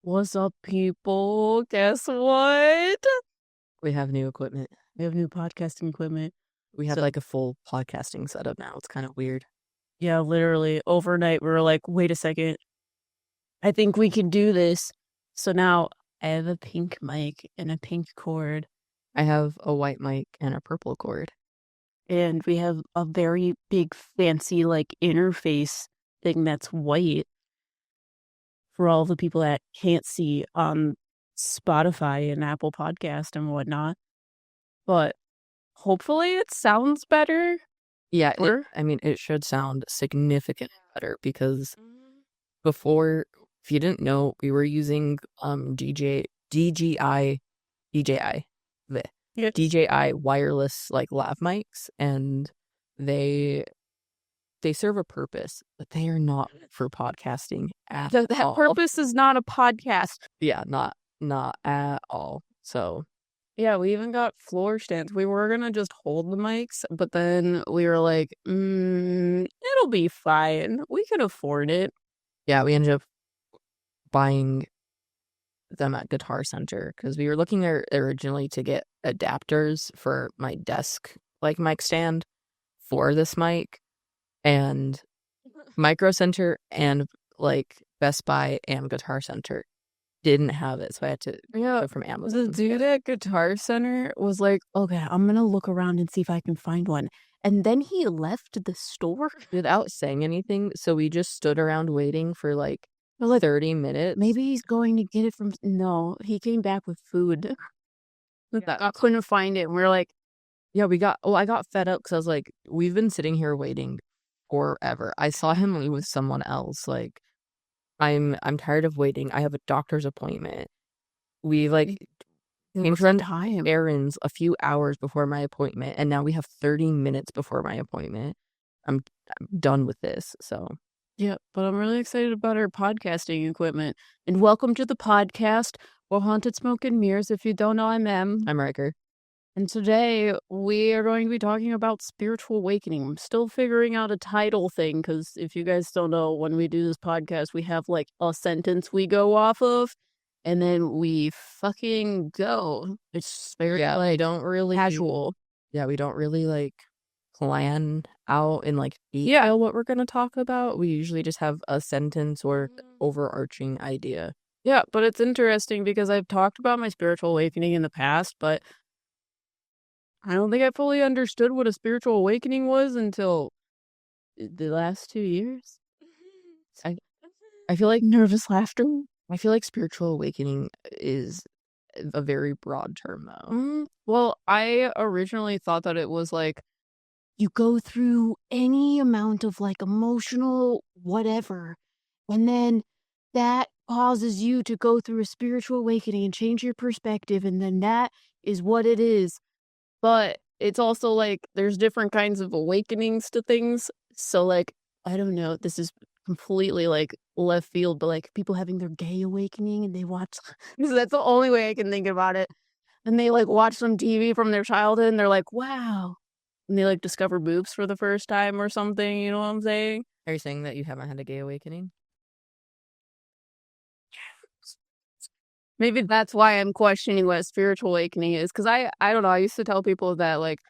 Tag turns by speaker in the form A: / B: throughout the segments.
A: What's up, people? Guess what?
B: We have new equipment.
A: We have new podcasting equipment.
B: We have like a full podcasting setup now. It's kind of weird.
A: Yeah, literally overnight we were like, wait a second. I think we can do this. So now I have a pink mic and a pink cord.
B: I have a white mic and a purple cord.
A: And we have a very big fancy like interface thing that's white for all the people that can't see on Spotify and Apple Podcast and whatnot. But hopefully it sounds better.
B: Yeah, it should sound significantly better because before, if you didn't know, we were using DJI wireless like lav mics, and they serve a purpose, but they are not for podcasting at all.
A: That purpose is not a podcast.
B: Yeah, not at all. So
A: yeah, we even got floor stands. We were gonna just hold the mics, but then we were like, it'll be fine. We can afford it.
B: Yeah, we ended up buying them at Guitar Center because we were looking originally to get adapters for my desk like mic stand for this mic, and Micro Center and like Best Buy and Guitar Center didn't have it, so I had to go from Amazon.
A: The dude at Guitar Center was like, okay, I'm gonna look around and see if I can find one. And then he left the store
B: without saying anything, so we just stood around waiting for like 30 minutes.
A: Maybe he's going to get it from... No, he came back with food. I couldn't find it. And we were like...
B: Yeah, I got fed up because I was like, we've been sitting here waiting forever. I saw him leave with someone else. Like, I'm tired of waiting. I have a doctor's appointment. We came to run errands a few hours before my appointment, and now we have 30 minutes before my appointment. I'm done with this. So
A: yeah, but I'm really excited about our podcasting equipment. And welcome to the podcast, or Haunted Smoke and Mirrors. If you don't know, I'm Em.
B: I'm Riker.
A: And today we are going to be talking about spiritual awakening. I'm still figuring out a title thing, because if you guys don't know, when we do this podcast, we have like a sentence we go off of, and then we fucking go. It's very
B: don't really
A: casual.
B: Yeah, we don't really like plan out in like detail what we're going to talk about. We usually just have a sentence or overarching idea.
A: Yeah, but it's interesting because I've talked about my spiritual awakening in the past, but I don't think I fully understood what a spiritual awakening was until the last 2 years.
B: I feel like
A: nervous laughter.
B: I feel like spiritual awakening is a very broad term, though.
A: Well, I originally thought that it was like you go through any amount of like emotional whatever, and then that causes you to go through a spiritual awakening and change your perspective, and then that is what it is. But it's also like there's different kinds of awakenings to things. So like, I don't know, this is completely like left field, but like people having their gay awakening and they watch, because that's the only way I can think about it. And they like watch some TV from their childhood and they're like, wow. And they like discover boobs for the first time or something, you know what I'm saying?
B: Are you saying that you haven't had a gay awakening?
A: Maybe that's why I'm questioning what a spiritual awakening is. Because I don't know, I used to tell people that like,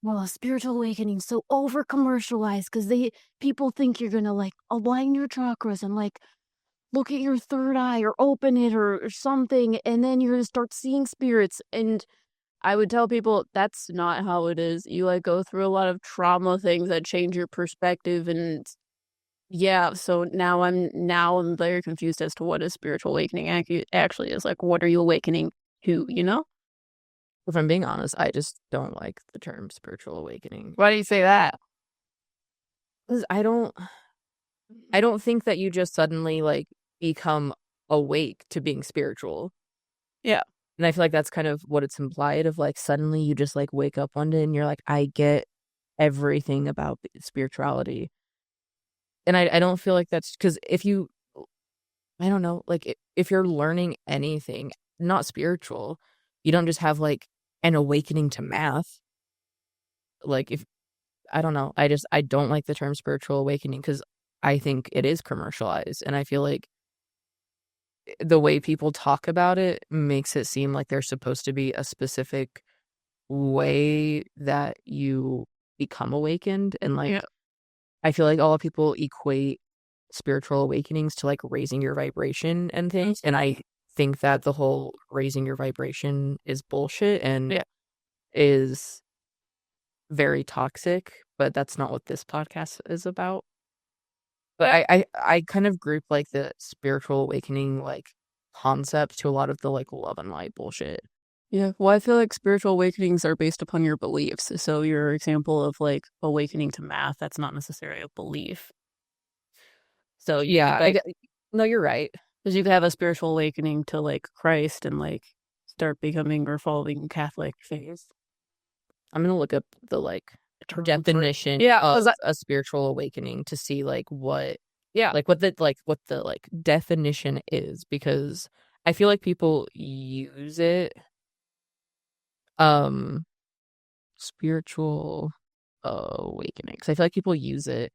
A: well, a spiritual awakening is so over commercialized because people think you're gonna like align your chakras and like look at your third eye or open it or something, and then you're gonna start seeing spirits. And I would tell people that's not how it is. You like go through a lot of trauma things that change your perspective, and yeah, so now I'm very confused as to what a spiritual awakening actually is. Like, what are you awakening to, you know?
B: If I'm being honest, I just don't like the term spiritual awakening.
A: Why do you say that?
B: Because I don't think that you just suddenly like become awake to being spiritual.
A: Yeah.
B: And I feel like that's kind of what it's implied of, like suddenly you just like wake up one day and you're like, I get everything about spirituality. And I don't feel like that's because if you, I don't know, like if you're learning anything not spiritual, you don't just have like an awakening to math. Like if, I don't know, I don't like the term spiritual awakening because I think it is commercialized. And I feel like the way people talk about it makes it seem like there's supposed to be a specific way that you become awakened. And like,
A: Yeah.
B: I feel like a lot of people equate spiritual awakenings to like raising your vibration and things. And I think that the whole raising your vibration is bullshit and
A: Yeah.
B: is very toxic, but that's not what this podcast is about. But
A: Yeah.
B: I kind of group like the spiritual awakening like concept to a lot of the like love and light bullshit.
A: Yeah. Well, I feel like spiritual awakenings are based upon your beliefs. So your example of like awakening to math, that's not necessarily a belief. So you could
B: Yeah,
A: like,
B: no, you're right.
A: because you could have a spiritual awakening to like Christ and like start becoming or following Catholic faith.
B: I'm gonna look up the like definition
A: Yeah,
B: of
A: because
B: a spiritual awakening to see like what
A: yeah.
B: what the like definition is, because I feel like people use it um spiritual awakening, because I feel like people use it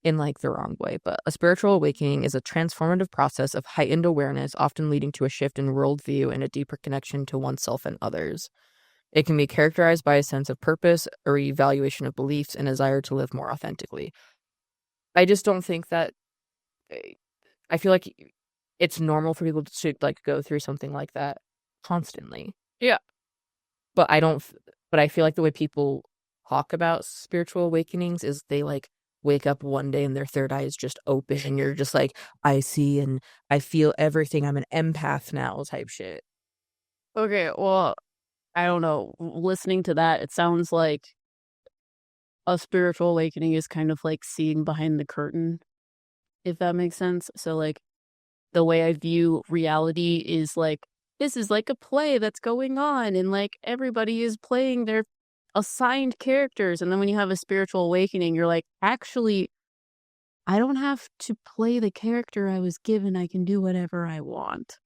B: in like the wrong way. But a spiritual awakening is a transformative process of heightened awareness, often leading to a shift in worldview and a deeper connection to oneself and others. It can be characterized by a sense of purpose, a reevaluation of beliefs, and a desire to live more authentically. I just don't think that I feel like it's normal for people to like go through something like that constantly.
A: Yeah.
B: But I feel like the way people talk about spiritual awakenings is they like wake up one day and their third eye is just open and you're just like, I see and I feel everything. I'm an empath now type shit.
A: Okay, well, I don't know. Listening to that, it sounds like a spiritual awakening is kind of like seeing behind the curtain, if that makes sense. So, like, the way I view reality is like, this is like a play that's going on, and like everybody is playing their assigned characters. And then when you have a spiritual awakening, you're like, actually, I don't have to play the character I was given. I can do whatever I want.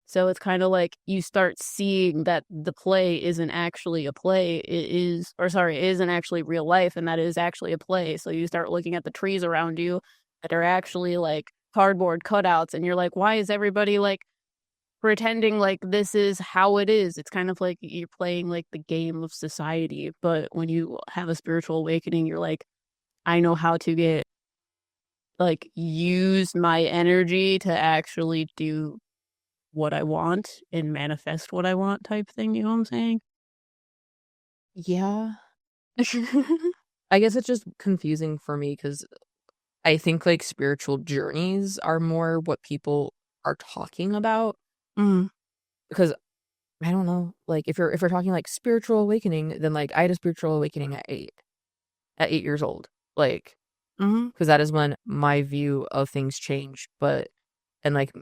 A: So it's kind of like you start seeing that the play isn't actually a play. It isn't actually real life, and that is actually a play. So you start looking at the trees around you that are actually like cardboard cutouts, and you're like, why is everybody like pretending like this is how it is? It's kind of like you're playing like the game of society. But when you have a spiritual awakening, you're like, I know how to get like use my energy to actually do what I want and manifest what I want type thing, you know what I'm saying?
B: Yeah. I guess it's just confusing for me because I think like spiritual journeys are more what people are talking about,
A: Mm,
B: because I don't know, like if we're talking like spiritual awakening, then like I had a spiritual awakening at 8 years old. Like,
A: mhm.
B: because that is when my view of things changed, and like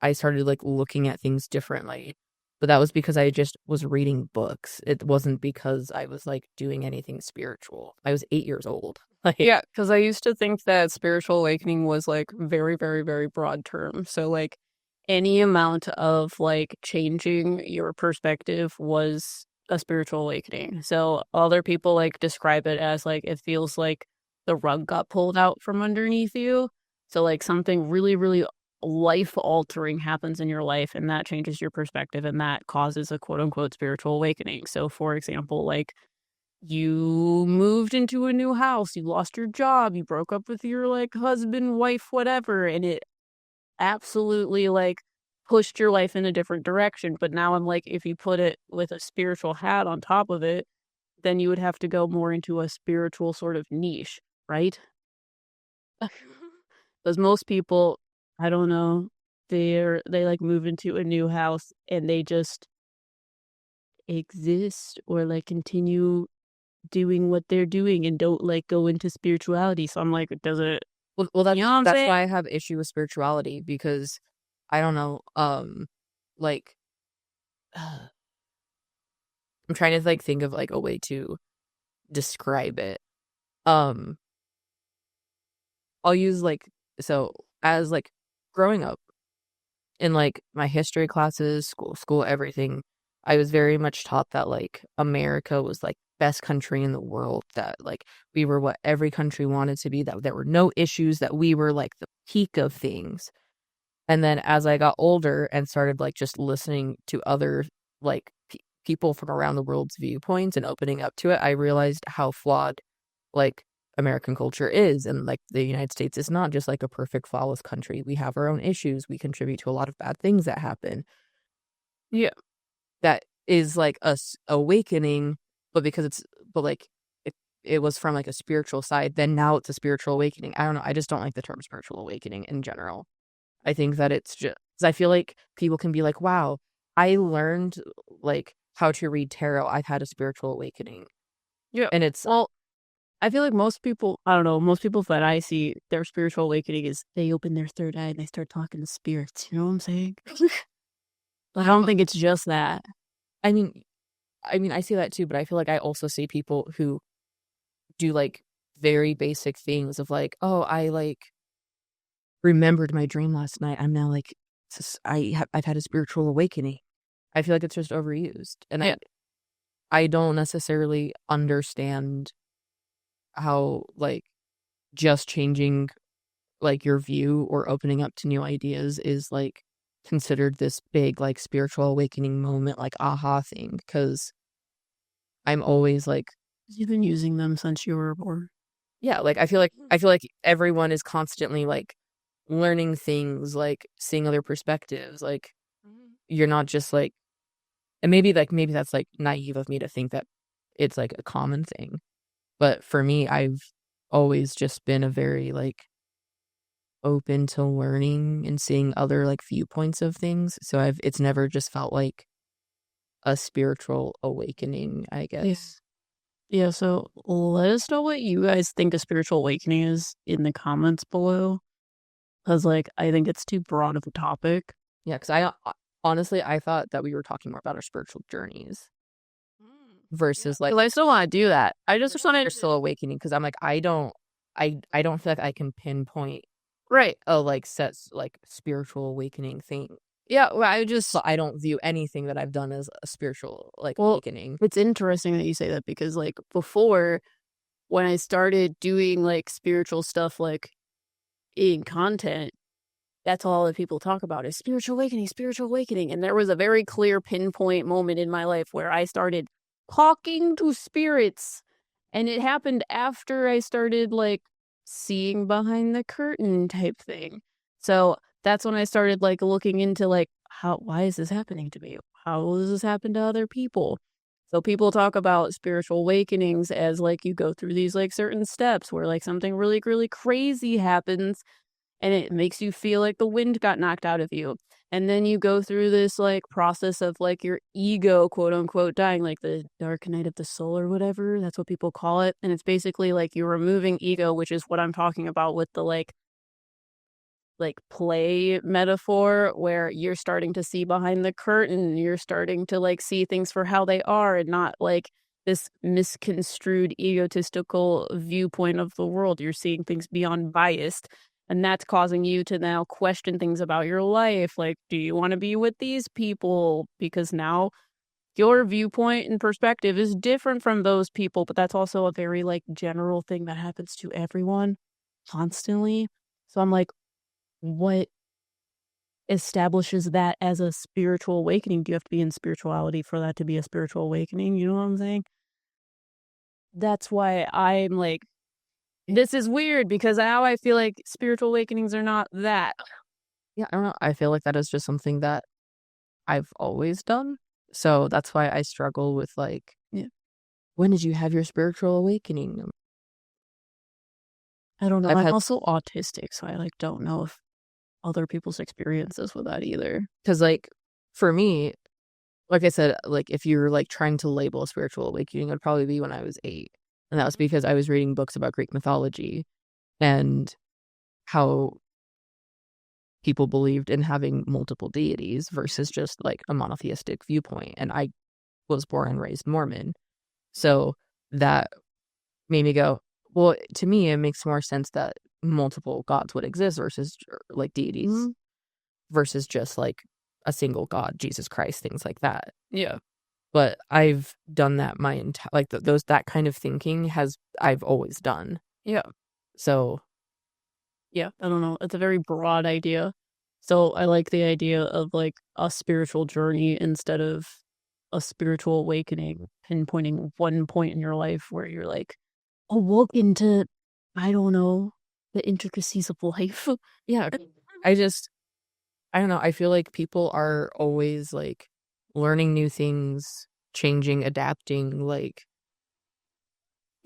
B: I started like looking at things differently. But that was because I just was reading books. It wasn't because I was like doing anything spiritual. I was 8 years old. Like,
A: Yeah, because I used to think that spiritual awakening was like very, very, very broad term. So like any amount of like changing your perspective was a spiritual awakening. So other people like describe it as like it feels like the rug got pulled out from underneath you. So like something really, really life altering happens in your life and that changes your perspective and that causes a quote unquote spiritual awakening. So for example, like you moved into a new house, you lost your job, you broke up with your like husband, wife, whatever, and it absolutely like pushed your life in a different direction. But now I'm like, if you put it with a spiritual hat on top of it, then you would have to go more into a spiritual sort of niche, right? Because most people, I don't know, they like move into a new house and they just exist or like continue doing what they're doing and don't like go into spirituality. So I'm like, does it,
B: well,
A: you know what I'm
B: that's
A: saying?
B: why I have issue with spirituality, because I don't know, like I'm trying to like think of like a way to describe it. Um, I'll use like, so as like growing up in like my history classes, school, everything, I was very much taught that like America was like best country in the world, that like we were what every country wanted to be, that there were no issues, that we were like the peak of things. And then as I got older and started like just listening to other like people from around the world's viewpoints and opening up to it, I realized how flawed like American culture is. And like the United States is not just like a perfect, flawless country. We have our own issues. We contribute to a lot of bad things that happen.
A: Yeah.
B: That is like us awakening, but like it was from like a spiritual side, then now it's a spiritual awakening. I don't know. I just don't like the term spiritual awakening in general. I think that it's just, 'cause I feel like people can be like, wow, I learned like how to read tarot. I've had a spiritual awakening.
A: Yeah.
B: And it's,
A: Well, I feel like most people, I don't know, most people that I see, their spiritual awakening is they open their third eye and they start talking to spirits. You know what I'm saying? I don't think it's just that.
B: I mean, I see that too, but I feel like I also see people who do like very basic things of like, oh, I like remembered my dream last night. I'm now like, I've had a spiritual awakening. I feel like it's just overused. And
A: Yeah.
B: I don't necessarily understand how like just changing like your view or opening up to new ideas is like considered this big like spiritual awakening moment, like aha thing. Because I'm always like,
A: You've been using them since you were born.
B: yeah, like I feel like everyone is constantly like learning things, like seeing other perspectives. Like you're not just like, and maybe that's like naive of me to think that it's like a common thing. But for me, I've always just been a very like open to learning and seeing other like viewpoints of things. So it's never just felt like a spiritual awakening, I guess.
A: Yeah, so let us know what you guys think a spiritual awakening is in the comments below. Because, like, I think it's too broad of a topic.
B: Yeah, because I honestly, I thought that we were talking more about our spiritual journeys versus like
A: I still want to do that. I just want
B: they're
A: to.
B: still awakening because I'm like, I don't feel like I can pinpoint
A: Right.
B: a like set like spiritual awakening thing.
A: Yeah, well,
B: So I don't view anything that I've done as a spiritual like
A: well,
B: awakening.
A: it's interesting that you say that because, like, before, when I started doing, like, spiritual stuff, like, in content, that's all that people talk about is spiritual awakening, spiritual awakening. And there was a very clear pinpoint moment in my life where I started talking to spirits. And it happened after I started like seeing behind the curtain type thing. So that's when I started like looking into like why is this happening to me? How does this happen to other people? So people talk about spiritual awakenings as like you go through these like certain steps where like something really, really crazy happens and it makes you feel like the wind got knocked out of you. And then you go through this like process of like your ego, quote unquote, dying, like the dark night of the soul or whatever. That's what people call it. And it's basically like you're removing ego, which is what I'm talking about with the like play metaphor where you're starting to see behind the curtain. You're starting to like see things for how they are and not like this misconstrued egotistical viewpoint of the world. You're seeing things beyond biased. And that's causing you to now question things about your life. Like, do you want to be with these people? Because now your viewpoint and perspective is different from those people. But that's also a very like general thing that happens to everyone constantly. So I'm like, what establishes that as a spiritual awakening? Do you have to be in spirituality for that to be a spiritual awakening? You know what I'm saying? That's why I'm like, this is weird because now I feel like spiritual awakenings are not that.
B: Yeah, I don't know. I feel like that is just something that I've always done. So that's why I struggle with like,
A: Yeah.
B: when did you have your spiritual awakening?
A: I don't know.
B: I've
A: I'm
B: had,
A: also autistic, so I like don't know if other people's experiences with that either.
B: because like for me, like I said, like if you're like trying to label a spiritual awakening, it would probably be when I was 8. And that was because I was reading books about Greek mythology and how people believed in having multiple deities versus just like a monotheistic viewpoint. And I was born and raised Mormon. So that made me go, well, to me, it makes more sense that multiple gods would exist versus like deities versus just like a single God, Jesus Christ, things like that.
A: Yeah.
B: But I've done that my entire, like that kind of thinking I've always done.
A: Yeah.
B: So
A: Yeah. I don't know. It's a very broad idea. So I like the idea of like a spiritual journey instead of a spiritual awakening, pinpointing one point in your life where you're like awoke into, I don't know, the intricacies of life.
B: Yeah. I don't know. I feel like people are always like learning new things, changing, adapting. Like,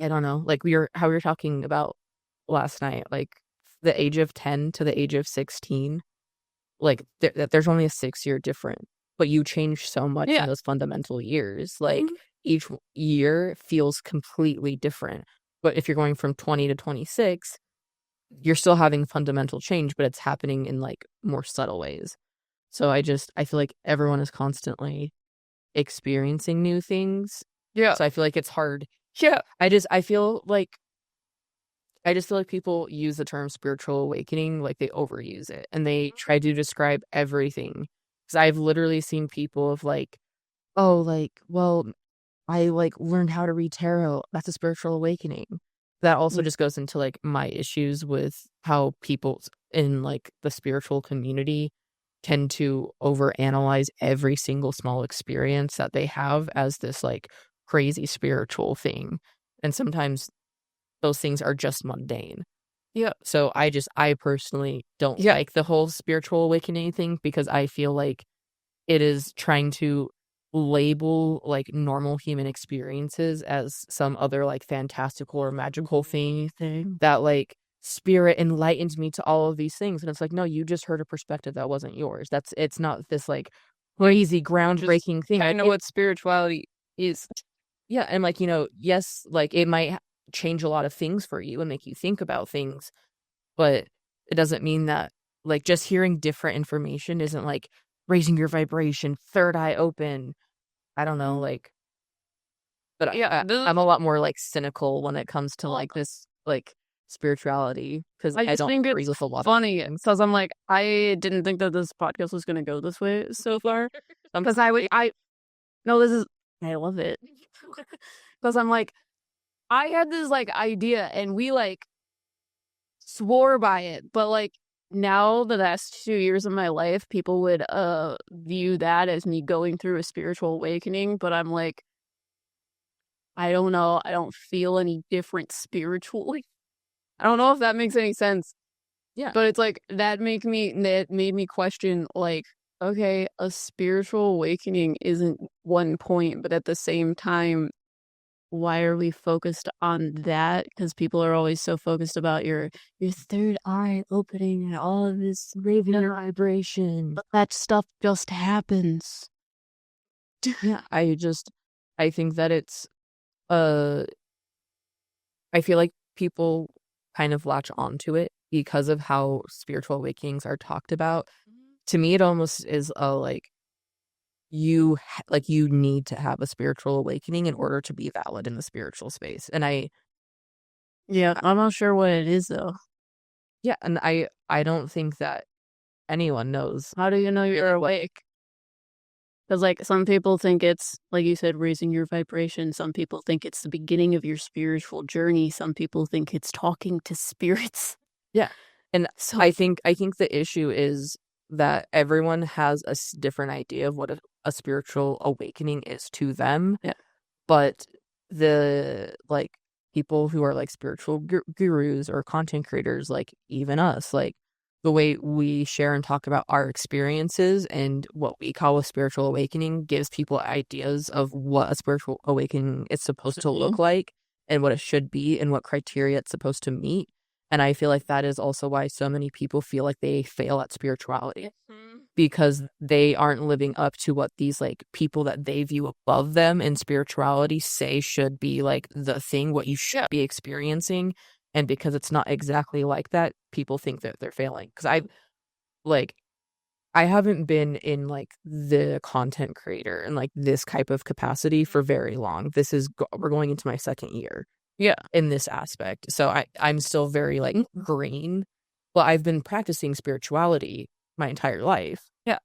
B: I don't know, like how we were talking about last night, like the age of 10 to the age of 16, like there's only a 6 year difference, but you change so much in
A: Yeah.
B: those fundamental years. Like each year feels completely different. But if you're going from 20 to 26, you're still having fundamental change, but it's happening in like more subtle ways. So I feel like everyone is constantly experiencing new things.
A: Yeah.
B: So I feel like it's hard.
A: Yeah.
B: I just feel like people use the term spiritual awakening, like they overuse it and they try to describe everything. Because I've literally seen people of like, oh, like, well, I like learned how to read tarot. That's a spiritual awakening. That also just goes into like my issues with how people in like the spiritual community tend to overanalyze every single small experience that they have as this like crazy spiritual thing. And sometimes those things are just mundane.
A: Yeah.
B: So I personally don't like the whole spiritual awakening thing because I feel like it is trying to label like normal human experiences as some other like fantastical or magical thing that like spirit enlightened me to all of these things. And it's like, no, you just heard a perspective that wasn't yours. It's not this like crazy groundbreaking thing.
A: I know what spirituality is.
B: Yeah, and like, yes, like it might change a lot of things for you and make you think about things, but it doesn't mean that like just hearing different information isn't like raising your vibration, third eye open. I don't know, like, but
A: Yeah,
B: I'm a lot more like cynical when it comes to like this like spirituality because
A: I
B: I
A: just
B: don't
A: think
B: agree
A: it's
B: with a lot of
A: funny
B: things.
A: because I'm like, I didn't think that this podcast was gonna go this way so far. Because I no, this is, I love it. Because I'm like, I had this like idea and we like swore by it, but like now the last 2 years of my life, people would view that as me going through a spiritual awakening, but I'm like, I don't know, I don't feel any different spiritually. I don't know if that makes any sense.
B: Yeah.
A: But it's like that made me question like, okay, a spiritual awakening isn't one point, but at the same time, why are we focused on that? Because people are always so focused about your third eye opening and all of this raving vibration. But that stuff just happens.
B: Yeah, I think that it's uh I feel like people kind of latch onto it because of how spiritual awakenings are talked about. To me, it almost is a like you need to have a spiritual awakening in order to be valid in the spiritual space. And
A: Yeah, I'm not sure what it is though.
B: yeah, and I don't think that anyone knows.
A: How do you know you're awake? Because, like, some people think it's, like you said, raising your vibration. Some people think it's the beginning of your spiritual journey. Some people think it's talking to spirits.
B: Yeah. And
A: So,
B: I think the issue is that everyone has a different idea of what a spiritual awakening is to them.
A: yeah.
B: But the like people who are like spiritual gurus or content creators, like even us, like the way we share and talk about our experiences and what we call a spiritual awakening gives people ideas of what a spiritual awakening is supposed to look like and what it should be and what criteria it's supposed to meet. And I feel like that is also why so many people feel like they fail at spirituality because they aren't living up to what these like people that they view above them in spirituality say should be like the thing, what you should be experiencing. And because it's not exactly like that, people think that they're failing. Because like, I haven't been in like the content creator and like this type of capacity for very long. We're going into my second year.
A: Yeah.
B: In this aspect. So I'm still very like green. Well, I've been practicing spirituality my entire life.
A: Yeah.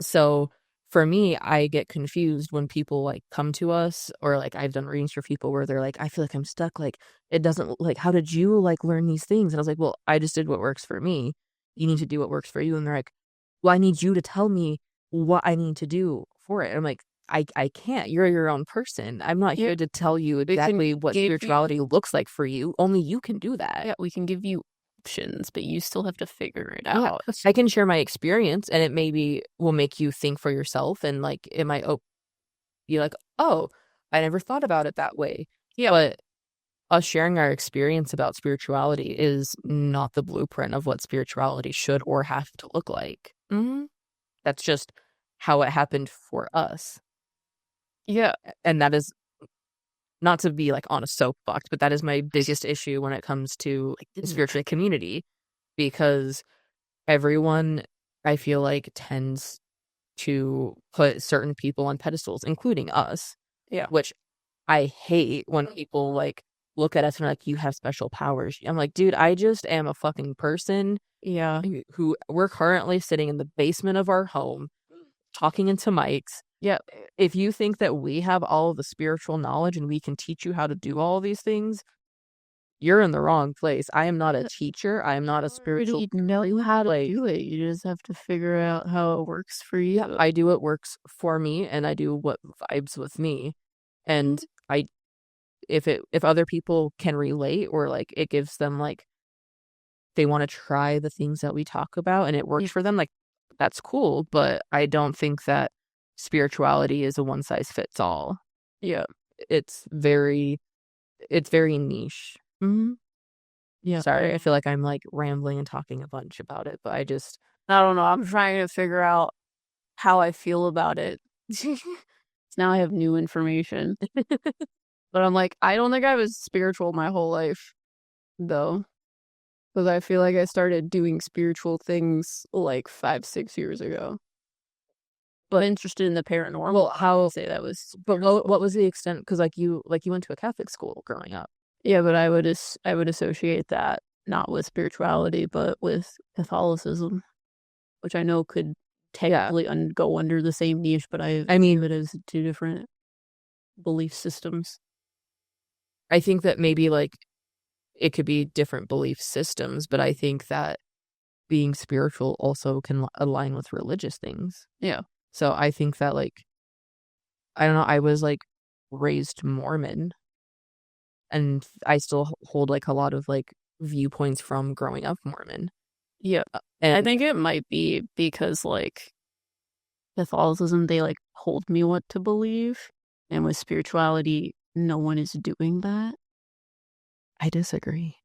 B: So for me, I get confused when people like come to us or like I've done readings for people where they're like, I feel like I'm stuck. Like it doesn't like, how did you like learn these things? And I was like, well, I just did what works for me. You need to do what works for you. And they're like, well, I need you to tell me what I need to do for it. I'm like, I can't. You're your own person. I'm not
A: Yeah,
B: here to tell you
A: we can
B: exactly what
A: give you
B: spirituality looks like for you. Only you can do that.
A: yeah, we can give you options, but you still have to figure it
B: Yeah.
A: out.
B: I can share my experience, and it maybe will make you think for yourself, and like it might be like, oh, I never thought about it that way.
A: Yeah.
B: But us sharing our experience about spirituality is not the blueprint of what spirituality should or have to look like.
A: Mhm.
B: That's just how it happened for us.
A: Yeah.
B: And that is not to be like on a soapbox, but that is my biggest issue when it comes to the spiritual community, because everyone, I feel like, tends to put certain people on pedestals, including us.
A: Yeah.
B: Which I hate when people like look at us and are like, you have special powers. I'm like, dude, I just am a fucking person
A: Yeah.
B: who we're currently sitting in the basement of our home talking into mics.
A: Yeah.
B: If you think that we have all of the spiritual knowledge and we can teach you how to do all of these things, you're in the wrong place. I am not a teacher. I am not a spiritual.
A: You know how to
B: like,
A: do it. You just have to figure out how it works for you.
B: yeah, I do what works for me, and I do what vibes with me. And I, if other people can relate, or like it gives them like they want to try the things that we talk about and it works for them, like that's cool. But I don't think that spirituality is a one size fits all.
A: Yeah.
B: It's very niche.
A: Mm-hmm. Yeah.
B: Sorry, I feel like I'm like rambling and talking a bunch about it, but I
A: don't know. I'm trying to figure out how I feel about it. Now I have new information. But I'm like, I don't think I was spiritual my whole life, though. Because I feel like I started doing spiritual things like 5, 6 years ago. But interested in the paranormal.
B: Well, how
A: say that was.
B: but what was the extent? Because like you went to a Catholic school growing up.
A: Yeah, but I would associate that not with spirituality, but with Catholicism, which I know could technically go under the same niche, but I
B: mean,
A: view it as two different belief systems.
B: I think that maybe like it could be different belief systems, but I think that being spiritual also can align with religious things.
A: Yeah.
B: So I think that like, I don't know, I was like raised Mormon, and I still hold like a lot of like viewpoints from growing up Mormon.
A: Yeah.
B: And
A: I think it might be because like Catholicism, they like told me what to believe. And with spirituality, no one is doing that.
B: I disagree.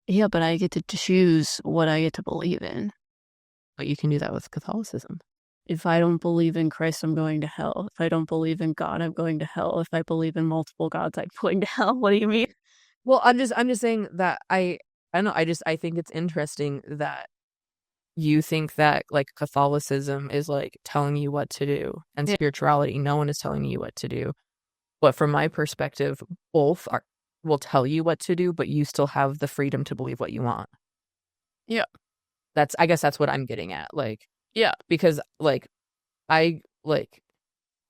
A: Yeah, but I get to choose what I get to believe in.
B: But you can do that with Catholicism.
A: If I don't believe in Christ, I'm going to hell. If I don't believe in God, I'm going to hell. If I believe in multiple gods, I'm going to hell. What do you mean?
B: Well, I'm just saying that I don't know, I think it's interesting that you think that like Catholicism is like telling you what to do, and spirituality, no one is telling you what to do. But from my perspective, both will tell you what to do, but you still have the freedom to believe what you want.
A: Yeah.
B: I guess that's what I'm getting at. Like,
A: yeah,
B: because like I like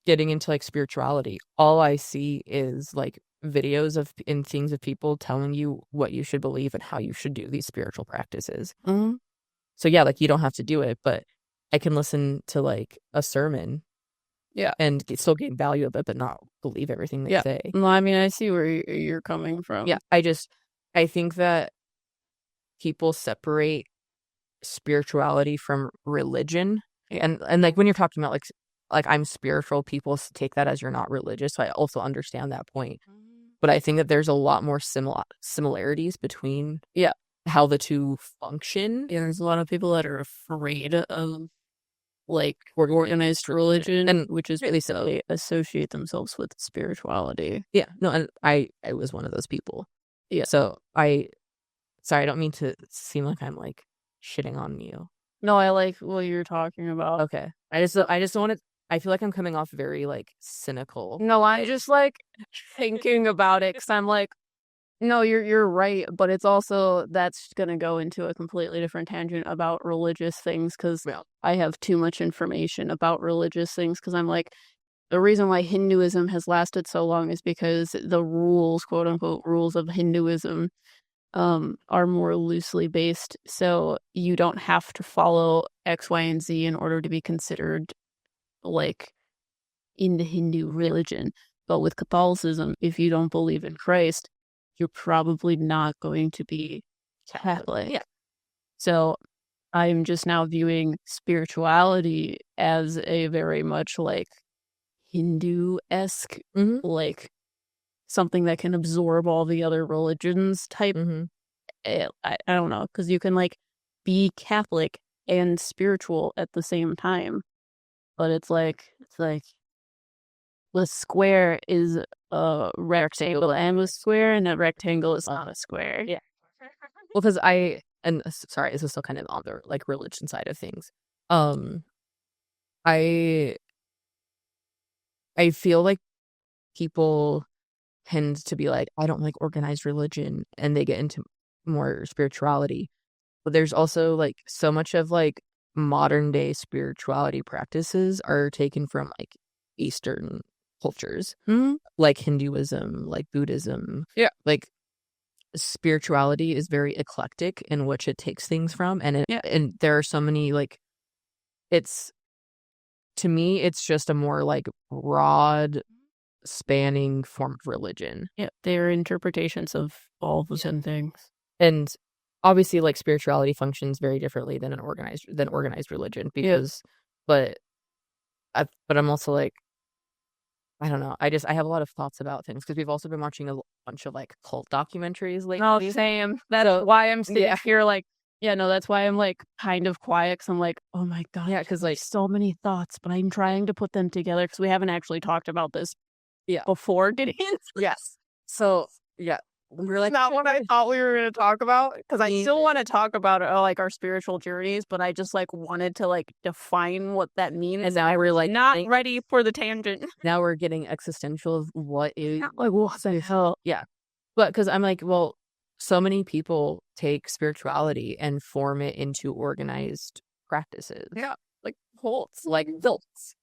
B: getting into like spirituality, all I see is like videos of and things of people telling you what you should believe and how you should do these spiritual practices.
A: Mm-hmm.
B: So yeah, like you don't have to do it, but I can listen to like a sermon, and still gain value of it, but not believe everything they say.
A: Well, I mean, I see where you're coming from.
B: Yeah, I think that people separate spirituality from religion, and like when you're talking about like I'm spiritual, people take that as you're not religious. So I also understand that point, but I think that there's a lot more similarities between how the two function.
A: Yeah, there's a lot of people that are afraid of like organized religion,
B: and
A: which is really so they associate themselves with spirituality.
B: Yeah, no, and I was one of those people. Yeah, so sorry, I don't mean to seem like I'm like shitting on you.
A: No, I like what you're talking about.
B: Okay, I just don't want to. I feel like I'm coming off very like cynical.
A: No, I just like thinking about it because I'm like, no, you're right, but it's also that's gonna go into a completely different tangent about religious things because I have too much information about religious things because I'm like, the reason why Hinduism has lasted so long is because the rules, quote unquote, rules of Hinduism are more loosely based. So you don't have to follow X, Y, and Z in order to be considered like in the Hindu religion. But with Catholicism, if you don't believe in Christ, you're probably not going to be Catholic.
B: Yeah.
A: So I'm just now viewing spirituality as a very much like Hindu-esque, like something that can absorb all the other religions type. I don't know, because you can like be Catholic and spiritual at the same time. But it's like the square is a rectangle and a square, and a rectangle is not a square.
B: Yeah. Well, because sorry, this is still kind of on the like religion side of things. I feel like people tend to be like, I don't like organized religion, and they get into more spirituality. But there's also like so much of like modern day spirituality practices are taken from like Eastern cultures, like Hinduism, like Buddhism.
A: Yeah.
B: Like spirituality is very eclectic in which it takes things from, and and there are so many like it's to me it's just a more like broad spanning form of religion.
A: Yeah, they're interpretations of all the same things.
B: And obviously like spirituality functions very differently than organized religion because but I'm also like I don't know. I have a lot of thoughts about things because we've also been watching a bunch of like cult documentaries lately.
A: Oh, same. That's why I'm sitting here like, that's why I'm like kind of quiet because I'm like, oh my God.
B: Yeah, because like
A: so many thoughts, but I'm trying to put them together because we haven't actually talked about this before getting into
B: Yes. So, yeah. We're like,
A: not what I thought we were going to talk about because I still want to talk about like our spiritual journeys, but I just like wanted to like define what that means.
B: And now we're like
A: not ready for the tangent.
B: Now we're getting existential of what is
A: like what the hell?
B: Yeah. But because I'm like, well, so many people take spirituality and form it into organized practices.
A: Yeah. Like cults.
B: Like cults.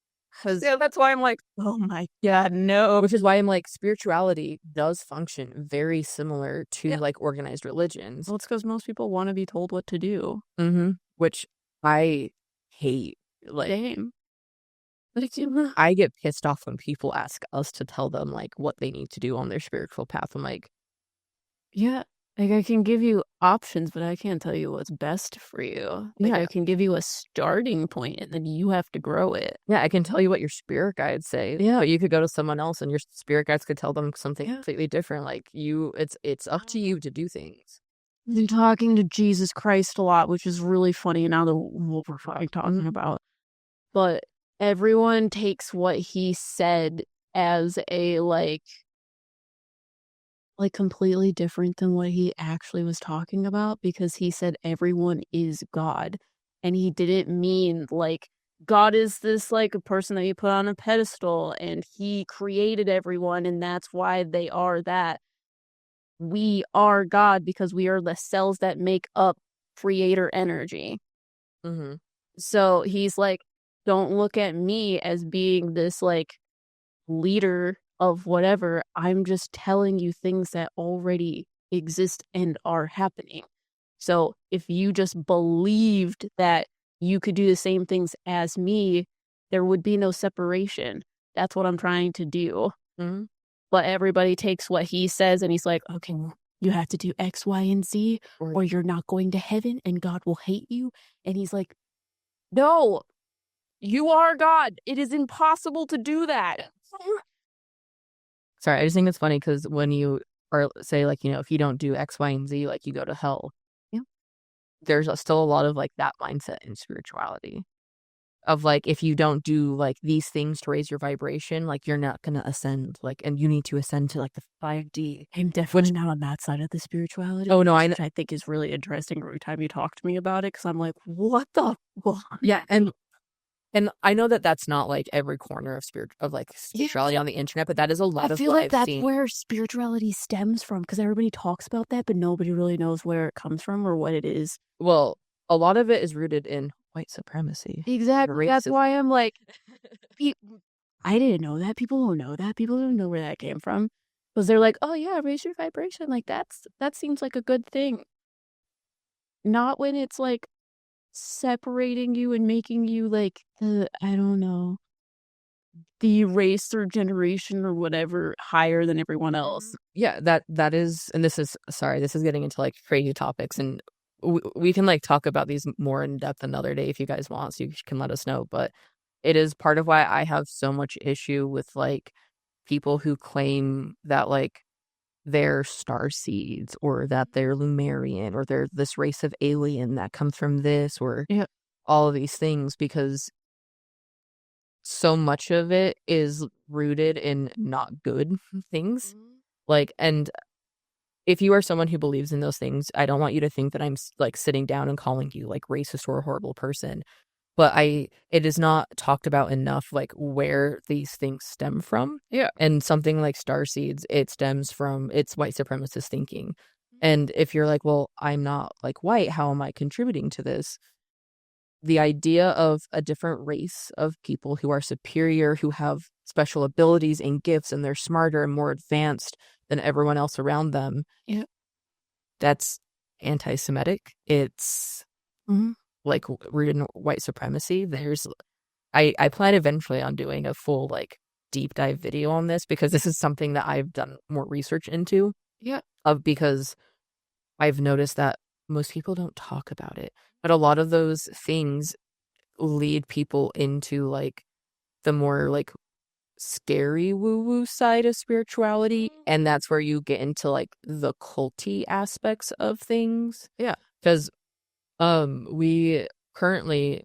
A: That's why I'm like, oh my God, no.
B: Which is why I'm like, spirituality does function very similar to like organized religions.
A: Well, it's because most people want to be told what to do.
B: Which I hate. Like,
A: Same.
B: I get pissed off when people ask us to tell them like what they need to do on their spiritual path. I'm like,
A: yeah. Like, I can give you options, but I can't tell you what's best for you. Like, I can give you a starting point, and then you have to grow it.
B: Yeah, I can tell you what your spirit guides say. Yeah, but you could go to someone else, and your spirit guides could tell them something completely different. Like, it's up to you to do things.
A: I've been talking to Jesus Christ a lot, which is really funny now that what we're talking about. But everyone takes what he said as a, like completely different than what he actually was talking about because he said everyone is God. And he didn't mean like God is this like a person that you put on a pedestal and he created everyone and that's why they are that. We are God because we are the cells that make up creator energy. So he's like, don't look at me as being this like leader of whatever. I'm just telling you things that already exist and are happening. So if you just believed that you could do the same things as me, there would be no separation. That's what I'm trying to do. But everybody takes what he says and he's like, okay, you have to do X, Y, and Z, or you're not going to heaven and God will hate you. And he's like, no, you are God. It is impossible to do that.
B: Sorry, I just think it's funny because when you are say like, if you don't do X, Y, and Z, like you go to hell. Yeah. There's still a lot of like that mindset in spirituality of like, if you don't do like these things to raise your vibration, like you're not going to ascend, like, and you need to ascend to like the 5D.
A: I'm definitely not on that side of the spirituality.
B: Oh no,
A: which I think is really interesting every time you talk to me about it. Cause I'm like, what the fuck?
B: Yeah. And I know that that's not like every corner of spirituality on the internet, but that is a lot of
A: I feel like that's where spirituality stems from because everybody talks about that, but nobody really knows where it comes from or what it is.
B: Well, a lot of it is rooted in white supremacy.
A: Exactly. That's why I'm like, I didn't know that. People don't know that. People don't know where that came from. Because they're like, oh yeah, raise your vibration. Like that seems like a good thing. Not when it's like separating you and making you like I don't know, the race or generation or whatever higher than everyone else.
B: Yeah, that is, and this is, sorry, this is getting into like crazy topics, and we can like talk about these more in depth another day if you guys want, so you can let us know. But it is part of why I have so much issue with like people who claim that like they're star seeds, or that they're Lumerian, or they're this race of alien that comes from this, or
A: Yeah.
B: all of these things, because so much of it is rooted in not good things. Like, and if you are someone who believes in those things, I don't want you to think that I'm like sitting down and calling you like racist or a horrible person. But it is not talked about enough, like where these things stem from.
A: Yeah.
B: And something like star seeds, it stems from, it's white supremacist thinking. And if you're like, well, I'm not like white, how am I contributing to this? The idea of a different race of people who are superior, who have special abilities and gifts, and they're smarter and more advanced than everyone else around them.
A: Yeah.
B: That's anti-Semitic. It's like rooted in white supremacy. I plan eventually on doing a full like deep dive video on this, because this is something that I've done more research into.
A: Yeah.
B: Because I've noticed that most people don't talk about it, but a lot of those things lead people into like the more like scary woo-woo side of spirituality, and that's where you get into like the culty aspects of things.
A: Yeah.
B: Because we currently,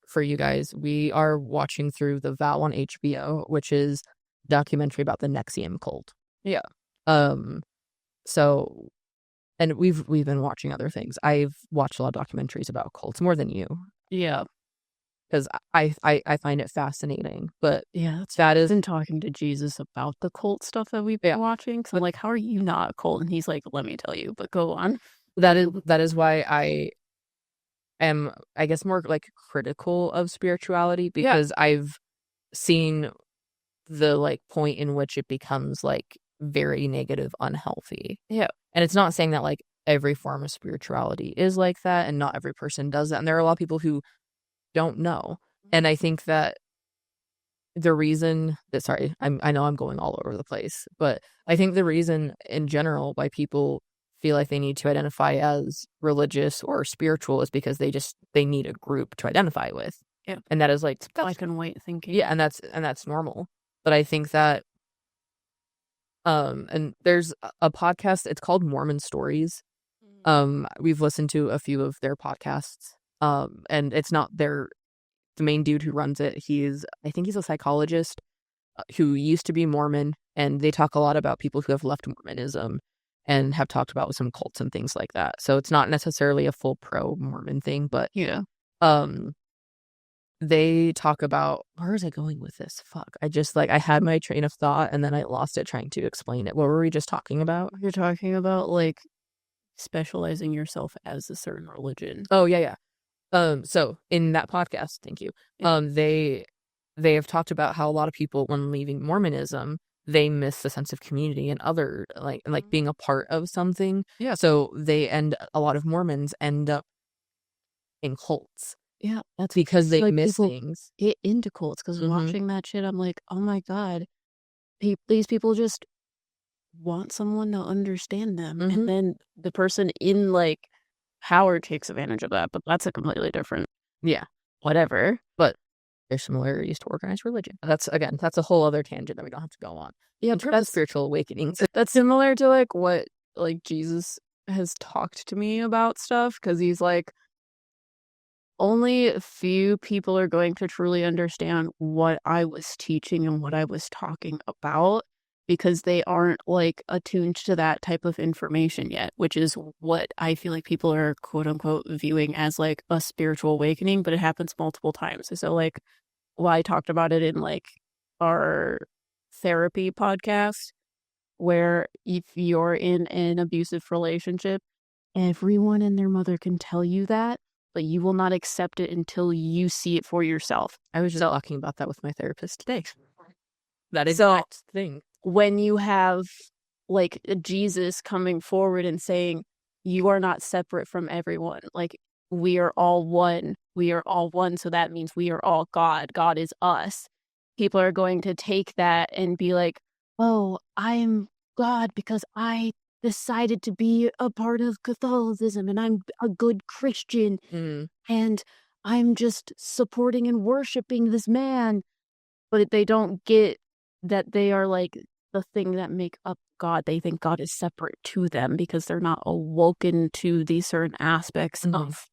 B: for you guys, we are watching through The Vow on HBO, which is a documentary about the Nexium cult.
A: Yeah.
B: So, and we've been watching other things. I've watched a lot of documentaries about cults, more than you.
A: Yeah.
B: Because I find it fascinating. But
A: yeah,
B: that is,
A: been talking to Jesus about the cult stuff that we've been watching. So I'm like, how are you not a cult? And he's like, let me tell you, but go on.
B: That is why I am, I guess, more like critical of spirituality, because I've seen the like point in which it becomes like very negative, unhealthy.
A: Yeah.
B: And it's not saying that like every form of spirituality is like that, and not every person does that. And there are a lot of people who don't know. And I think that the reason that, sorry, I know I'm going all over the place, but I think the reason in general why people feel like they need to identify as religious or spiritual is because they need a group to identify with.
A: Yeah.
B: And that is like
A: black and white thinking.
B: Yeah, and that's normal. But I think that and there's a podcast, it's called Mormon Stories. We've listened to a few of their podcasts. And it's not the main dude who runs it. I think he's a psychologist who used to be Mormon, and they talk a lot about people who have left Mormonism and have talked about some cults and things like that. So it's not necessarily a full pro Mormon thing, but they talk about, where is I going with this? Fuck. I had my train of thought and then I lost it trying to explain it. What were we just talking about?
A: You're talking about like specializing yourself as a certain religion.
B: Oh, yeah. So in that podcast, thank you. They have talked about how a lot of people, when leaving Mormonism, they miss the sense of community and other like being a part of something.
A: Yeah.
B: So a lot of Mormons end up in cults.
A: Yeah,
B: that's because they
A: like
B: miss things.
A: Get into cults, because watching that shit, I'm like, oh my god, these people just want someone to understand them, and then the person in like power takes advantage of that. But that's a completely different, whatever.
B: But there's similarities to organized religion. That's a whole other tangent that we don't have to go on.
A: Yeah,
B: in terms of spiritual awakenings,
A: that's similar to like what like Jesus has talked to me about stuff, because he's like, only a few people are going to truly understand what I was teaching and what I was talking about, because they aren't like attuned to that type of information yet, which is what I feel like people are quote unquote viewing as like a spiritual awakening, but it happens multiple times. So like, well, I talked about it in like our therapy podcast, where if you're in an abusive relationship, everyone and their mother can tell you that, but you will not accept it until you see it for yourself.
B: I was just talking about that with my therapist today. That exact thing.
A: When you have like Jesus coming forward and saying, you are not separate from everyone. Like, we are all one. We are all one. So that means we are all God. God is us. People are going to take that and be like, oh, I'm God because I decided to be a part of Catholicism and I'm a good Christian
B: Mm.
A: and I'm just supporting and worshiping this man. But they don't get that they are like the thing that make up God. They think God is separate to them because they're not awoken to these certain aspects of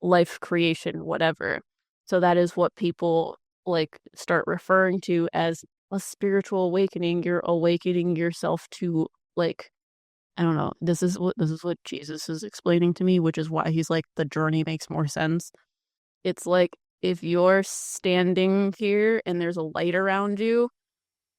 A: life creation, whatever. So that is what people like start referring to as a spiritual awakening. You're awakening yourself to like, I don't know. This is what Jesus is explaining to me, which is why he's like the journey makes more sense. It's like if you're standing here and there's a light around you,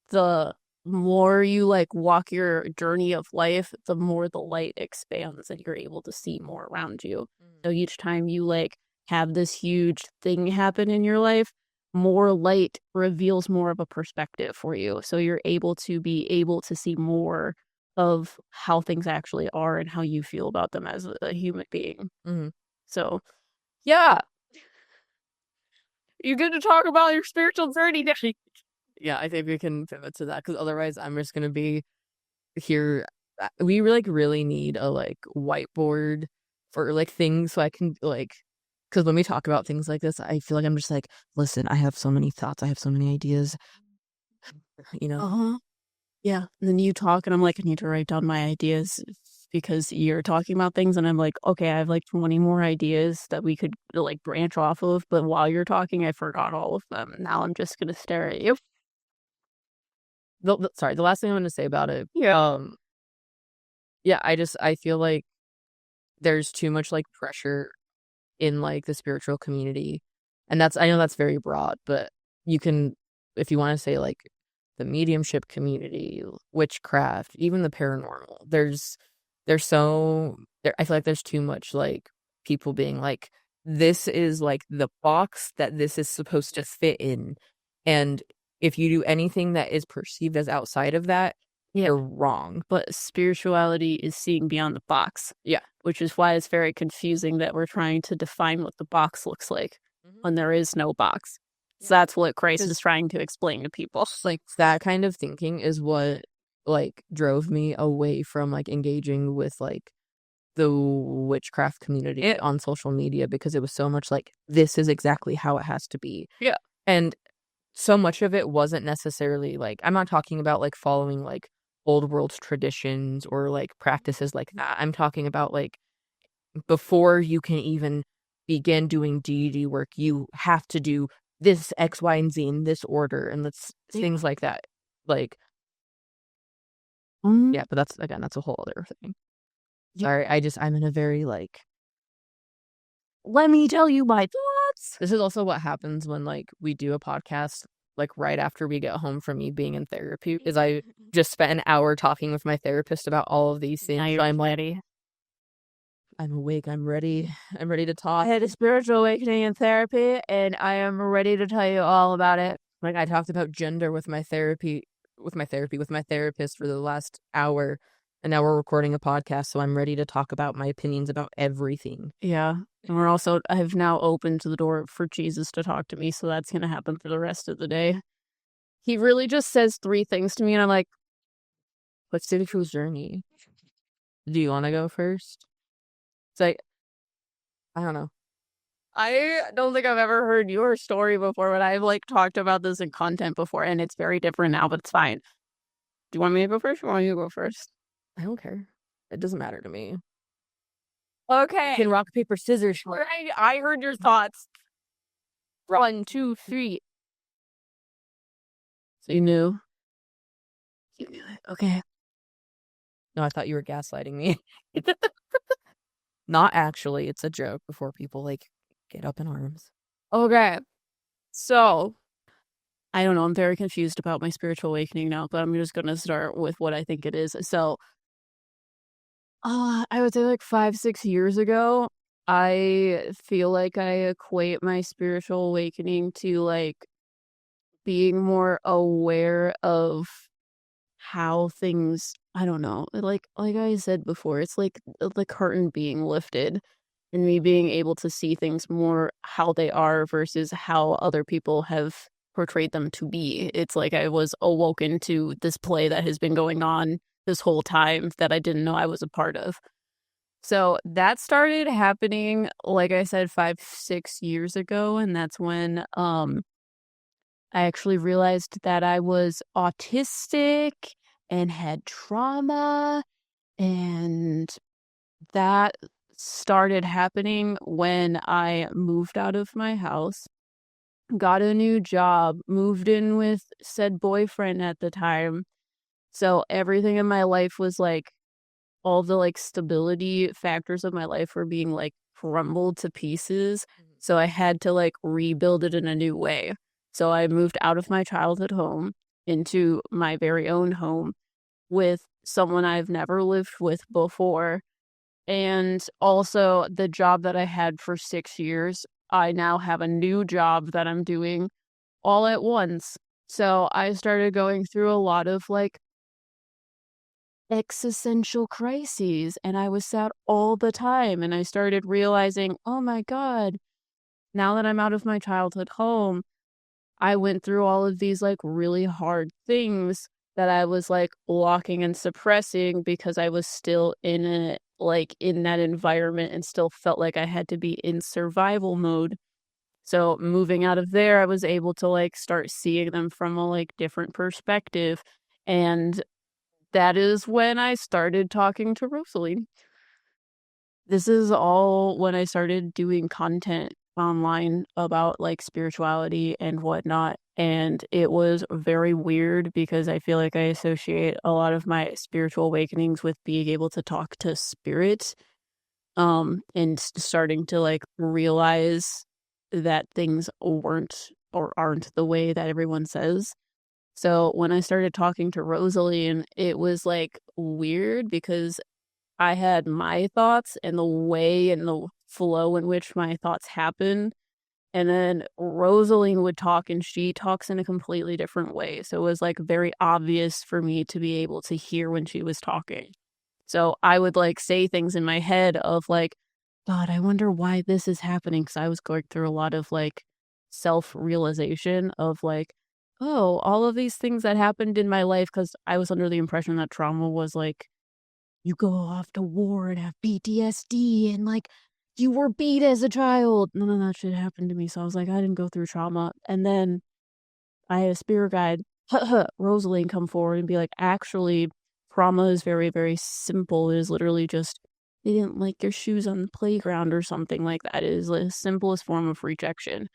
A: the more you like walk your journey of life, the more the light expands and you're able to see more around you. So each time you like have this huge thing happen in your life, more light reveals more of a perspective for you. So you're able to see more of how things actually are and how you feel about them as a human being.
B: Mm-hmm.
A: So, yeah, you get to talk about your spiritual journey.
B: Yeah, I think we can pivot to that because otherwise I'm just gonna be here. We like really need a like whiteboard for like things so I can like because when we talk about things like this, I feel like I'm just like, listen, I have so many thoughts, I have so many ideas, you know.
A: Uh-huh. Yeah. And then you talk, and I'm like, I need to write down my ideas because you're talking about things, and I'm like, okay, I have like 20 more ideas that we could like branch off of. But while you're talking, I forgot all of them. Now I'm just gonna stare at you.
B: Sorry, the last thing I'm gonna say about it,
A: Yeah.
B: yeah, I feel like there's too much like pressure in like the spiritual community. And that's I know that's very broad, but you can if you want to say like the mediumship community, witchcraft, even the paranormal. There's so there I feel like there's too much like people being like this is like the box that this is supposed to fit in. And if you do anything that is perceived as outside of that,
A: Yeah.
B: you're wrong.
A: But spirituality is seeing beyond the box.
B: Yeah.
A: Which is why it's very confusing that we're trying to define what the box looks like when there is no box. So that's what Christ is trying to explain to people.
B: Like that kind of thinking is what like drove me away from like engaging with like the witchcraft community on social media because it was so much like this is exactly how it has to be.
A: Yeah.
B: And so much of it wasn't necessarily like I'm not talking about like following like old world traditions or like practices like that. I'm talking about like before you can even begin doing deity work, you have to do this X, Y, and Z in this order, and that's things like that. Like, yeah, but that's a whole other thing. Sorry, I'm in a very like,
A: let me tell you my thoughts.
B: this is also what happens when like we do a podcast, like right after we get home from me being in therapy, is I just spent an hour talking with my therapist about all of these things.
A: Now you're ready.
B: I'm awake. I'm ready. I'm ready to talk.
A: I had a spiritual awakening in therapy, and I am ready to tell you all about it.
B: Like I talked about gender with my therapist for the last hour, and now we're recording a podcast, so I'm ready to talk about my opinions about everything.
A: Yeah. And I have now opened the door for Jesus to talk to me, so that's going to happen for the rest of the day. He really just says 3 things to me, and I'm like,
B: Let's do the cruise journey. Do you want to go first? It's like, I don't know.
A: I don't think I've ever heard your story before, but I've like talked about this in content before, and it's very different now, but it's fine. Do you want me to go first or want you to go first?
B: I don't care. It doesn't matter to me.
A: Okay.
B: Can rock, paper, scissors.
A: I heard your thoughts. 1, 2, 3. So you knew? You knew it. Okay.
B: No, I thought you were gaslighting me. Not actually. It's a joke before people like get up in arms.
A: Okay. So, I don't know. I'm very confused about my spiritual awakening now, but I'm just going to start with what I think it is. So, I would say like 5, 6 years ago, I feel like I equate my spiritual awakening to like being more aware of how things, I don't know, like I said before, it's like the curtain being lifted and me being able to see things more how they are versus how other people have portrayed them to be. It's like I was awoken to this play that has been going on this whole time that I didn't know I was a part of. So that started happening, like I said, 5, 6 years ago, and that's when I actually realized that I was autistic and had trauma, and that started happening when I moved out of my house, got a new job, moved in with said boyfriend at the time. So everything in my life was like all the like stability factors of my life were being like crumbled to pieces. So I had to like rebuild it in a new way. So I moved out of my childhood home into my very own home with someone I've never lived with before. And also the job that I had for 6 years, I now have a new job that I'm doing all at once. So I started going through a lot of like existential crises, and I was sad all the time, and I started realizing, oh my god, now that I'm out of my childhood home, I went through all of these like really hard things that I was like blocking and suppressing because I was still in it, like in that environment, and still felt like I had to be in survival mode. So moving out of there, I was able to like start seeing them from a like different perspective. And that is when I started talking to Rosalie. This is all when I started doing content online about like spirituality and whatnot. And it was very weird because I feel like I associate a lot of my spiritual awakenings with being able to talk to spirit, and starting to like realize that things weren't or aren't the way that everyone says. So when I started talking to Rosalie, and it was like weird because I had my thoughts and the way and the flow in which my thoughts happen. And then Rosaline would talk, and she talks in a completely different way. So it was like very obvious for me to be able to hear when she was talking. So I would like say things in my head of like, God, I wonder why this is happening. Cause I was going through a lot of like self realization of like, oh, all of these things that happened in my life. Cause I was under the impression that trauma was like, you go off to war and have PTSD and like you were beat as a child. None of that shit happened to me. So I was like, I didn't go through trauma. And then I had a spirit guide, Rosaline, come forward and be like, actually, trauma is very, very simple. It is literally just they didn't like your shoes on the playground or something like that. It is the simplest form of rejection.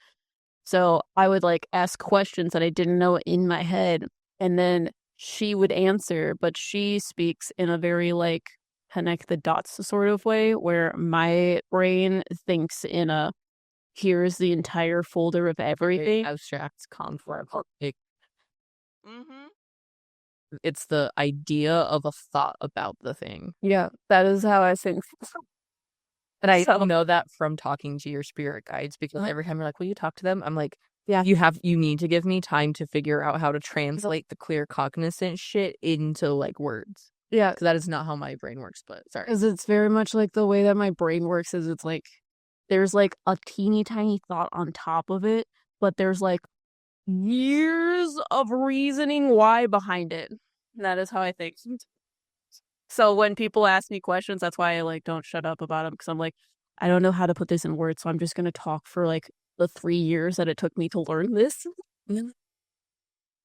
A: So I would like ask questions that I didn't know in my head, and then she would answer, but she speaks in a very like connect the dots sort of way where my brain thinks in a here's the entire folder of everything.
B: Abstract concept.
A: Mm-hmm.
B: It's the idea of a thought about the thing.
A: Yeah, that is how I think.
B: And I know that from talking to your spirit guides, because every time you're like, will you talk to them? I'm like, yeah, you need to give me time to figure out how to translate the clear cognizant shit into like words.
A: Yeah,
B: because that is not how my brain works, but sorry.
A: Because it's very much like the way that my brain works is it's like there's like a teeny tiny thought on top of it, but there's like years of reasoning why behind it. That is how I think. So when people ask me questions, that's why I like don't shut up about them, because I'm like, I don't know how to put this in words, so I'm just gonna talk for like the 3 years that it took me to learn this.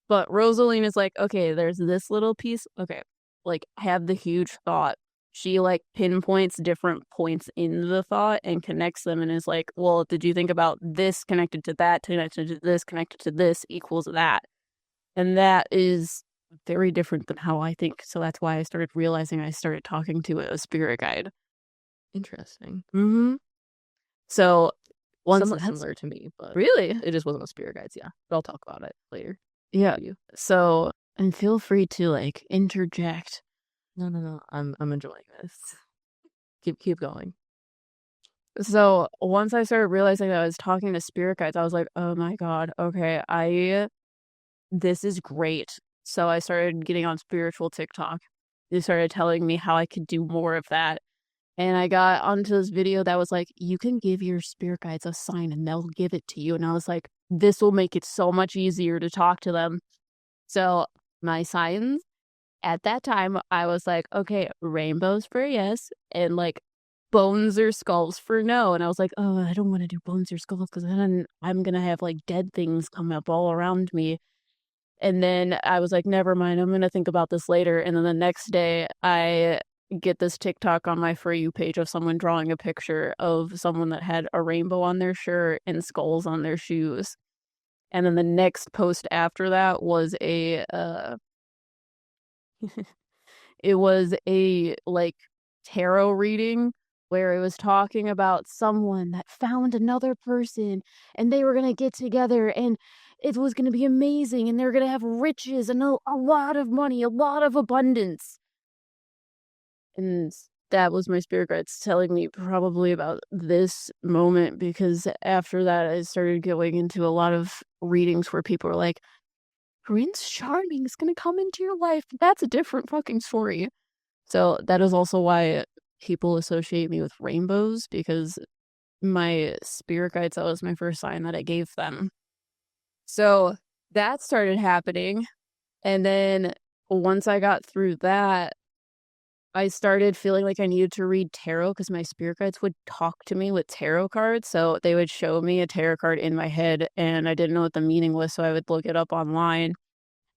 A: But Rosaline is like, okay, there's this little piece. Okay, like have the huge thought. She like pinpoints different points in the thought and connects them and is like, well, did you think about this connected to that, connected to this, connected to this equals that? And that is very different than how I think. So that's why I started realizing I started talking to a spirit guide.
B: Interesting.
A: Mm-hmm. So once
B: somewhat similar to me, but
A: really,
B: it just wasn't a spirit guides. Yeah, but I'll talk about it later.
A: Yeah. So, and feel free to like interject.
B: No. I'm enjoying this. Keep going.
A: So once I started realizing that I was talking to spirit guides, I was like, oh my God, okay, this is great. So I started getting on spiritual TikTok. They started telling me how I could do more of that. And I got onto this video that was like, you can give your spirit guides a sign and they'll give it to you. And I was like, this will make it so much easier to talk to them. So my signs at that time, I was like, okay, rainbows for yes, and like bones or skulls for no. And I was like, oh, I don't want to do bones or skulls because then I'm going to have like dead things come up all around me. And then I was like, never mind, I'm going to think about this later. And then the next day, I get this TikTok on my For You page of someone drawing a picture of someone that had a rainbow on their shirt and skulls on their shoes. And then the next post after that was it was a like tarot reading where it was talking about someone that found another person and they were going to get together and it was going to be amazing and they're going to have riches and a lot of money, a lot of abundance. And that was my spirit guides telling me probably about this moment, because after that I started going into a lot of readings where people were like, Prince Charming is going to come into your life. That's a different fucking story. So that is also why people associate me with rainbows, because my spirit guides, that was my first sign that I gave them. So that started happening. And then once I got through that, I started feeling like I needed to read tarot because my spirit guides would talk to me with tarot cards. So they would show me a tarot card in my head and I didn't know what the meaning was. So I would look it up online.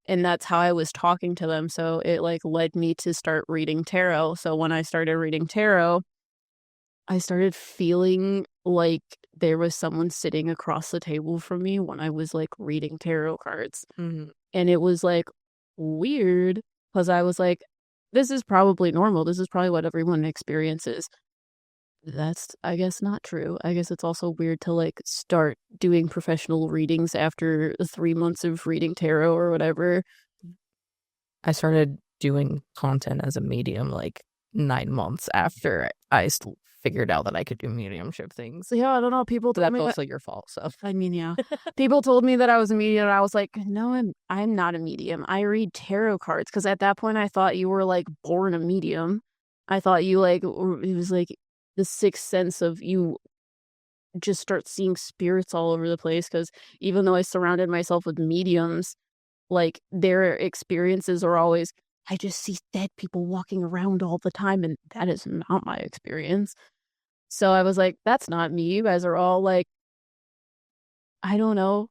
A: And that's how I was talking to them. So it like led me to start reading tarot. So when I started reading tarot, I started feeling like there was someone sitting across the table from me when I was like reading tarot cards.
B: Mm-hmm.
A: And it was like weird because I was like, this is probably normal. This is probably what everyone experiences. That's, I guess, not true. I guess it's also weird to like start doing professional readings after 3 months of reading tarot or whatever.
B: I started doing content as a medium like 9 months after I figured out that I could do mediumship things.
A: So yeah, I don't know. People told
B: That's
A: me
B: also your fault. So
A: I mean, yeah. People told me that I was a medium, and I was like, no, I'm not a medium. I read tarot cards, because at that point I thought you were like born a medium. I thought you like it was like the sixth sense of you just start seeing spirits all over the place, because even though I surrounded myself with mediums, like their experiences are always, I just see dead people walking around all the time, and that is not my experience. So I was like, that's not me. You guys are all like, I don't know.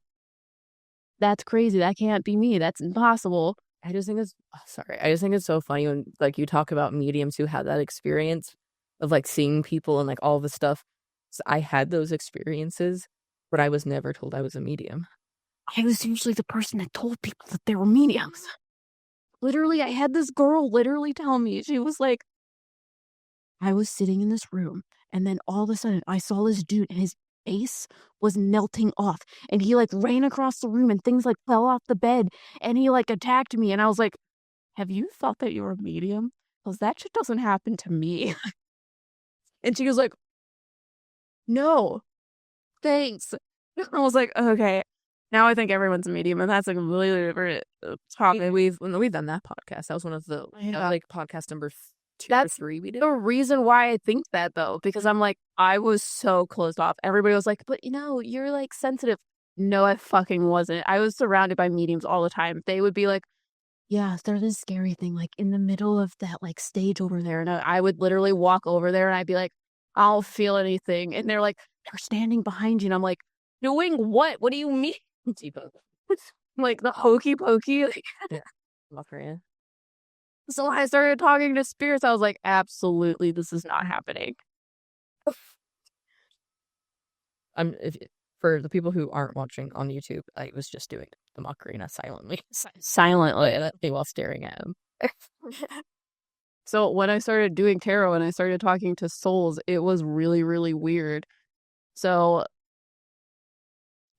A: That's crazy. That can't be me. That's impossible.
B: I just think it's I just think it's so funny when like you talk about mediums who had that experience of like seeing people and like all the stuff. So I had those experiences, but I was never told I was a medium.
A: I was usually the person that told people that they were mediums. Literally, I had this girl literally tell me, she was like, I was sitting in this room, and then all of a sudden I saw this dude and his face was melting off, and he like ran across the room and things like fell off the bed, and he like attacked me, and I was like, have you thought that you're a medium? Because that shit doesn't happen to me. And she was like, no, thanks. I was like, okay. Now I think everyone's a medium, and that's a completely different topic.
B: We've done that podcast. That was one of the like podcast number 2 or 3 we did.
A: The reason why I think that, though, because I'm like, I was so closed off. Everybody was like, but you know, you're like sensitive. No, I fucking wasn't. I was surrounded by mediums all the time. They would be like, yeah, there's this scary thing like in the middle of that like stage over there. And I would literally walk over there and I'd be like, I don't feel anything. And they're like, they're standing behind you. And I'm like, doing what? What do you mean? Like the hokey pokey.
B: Yeah.
A: So when I started talking to spirits, I was like, absolutely, this is not happening.
B: For the people who aren't watching on YouTube, I was just doing the Macarena silently.
A: Silently.
B: While staring at him.
A: So when I started doing tarot and I started talking to souls, it was really, really weird. So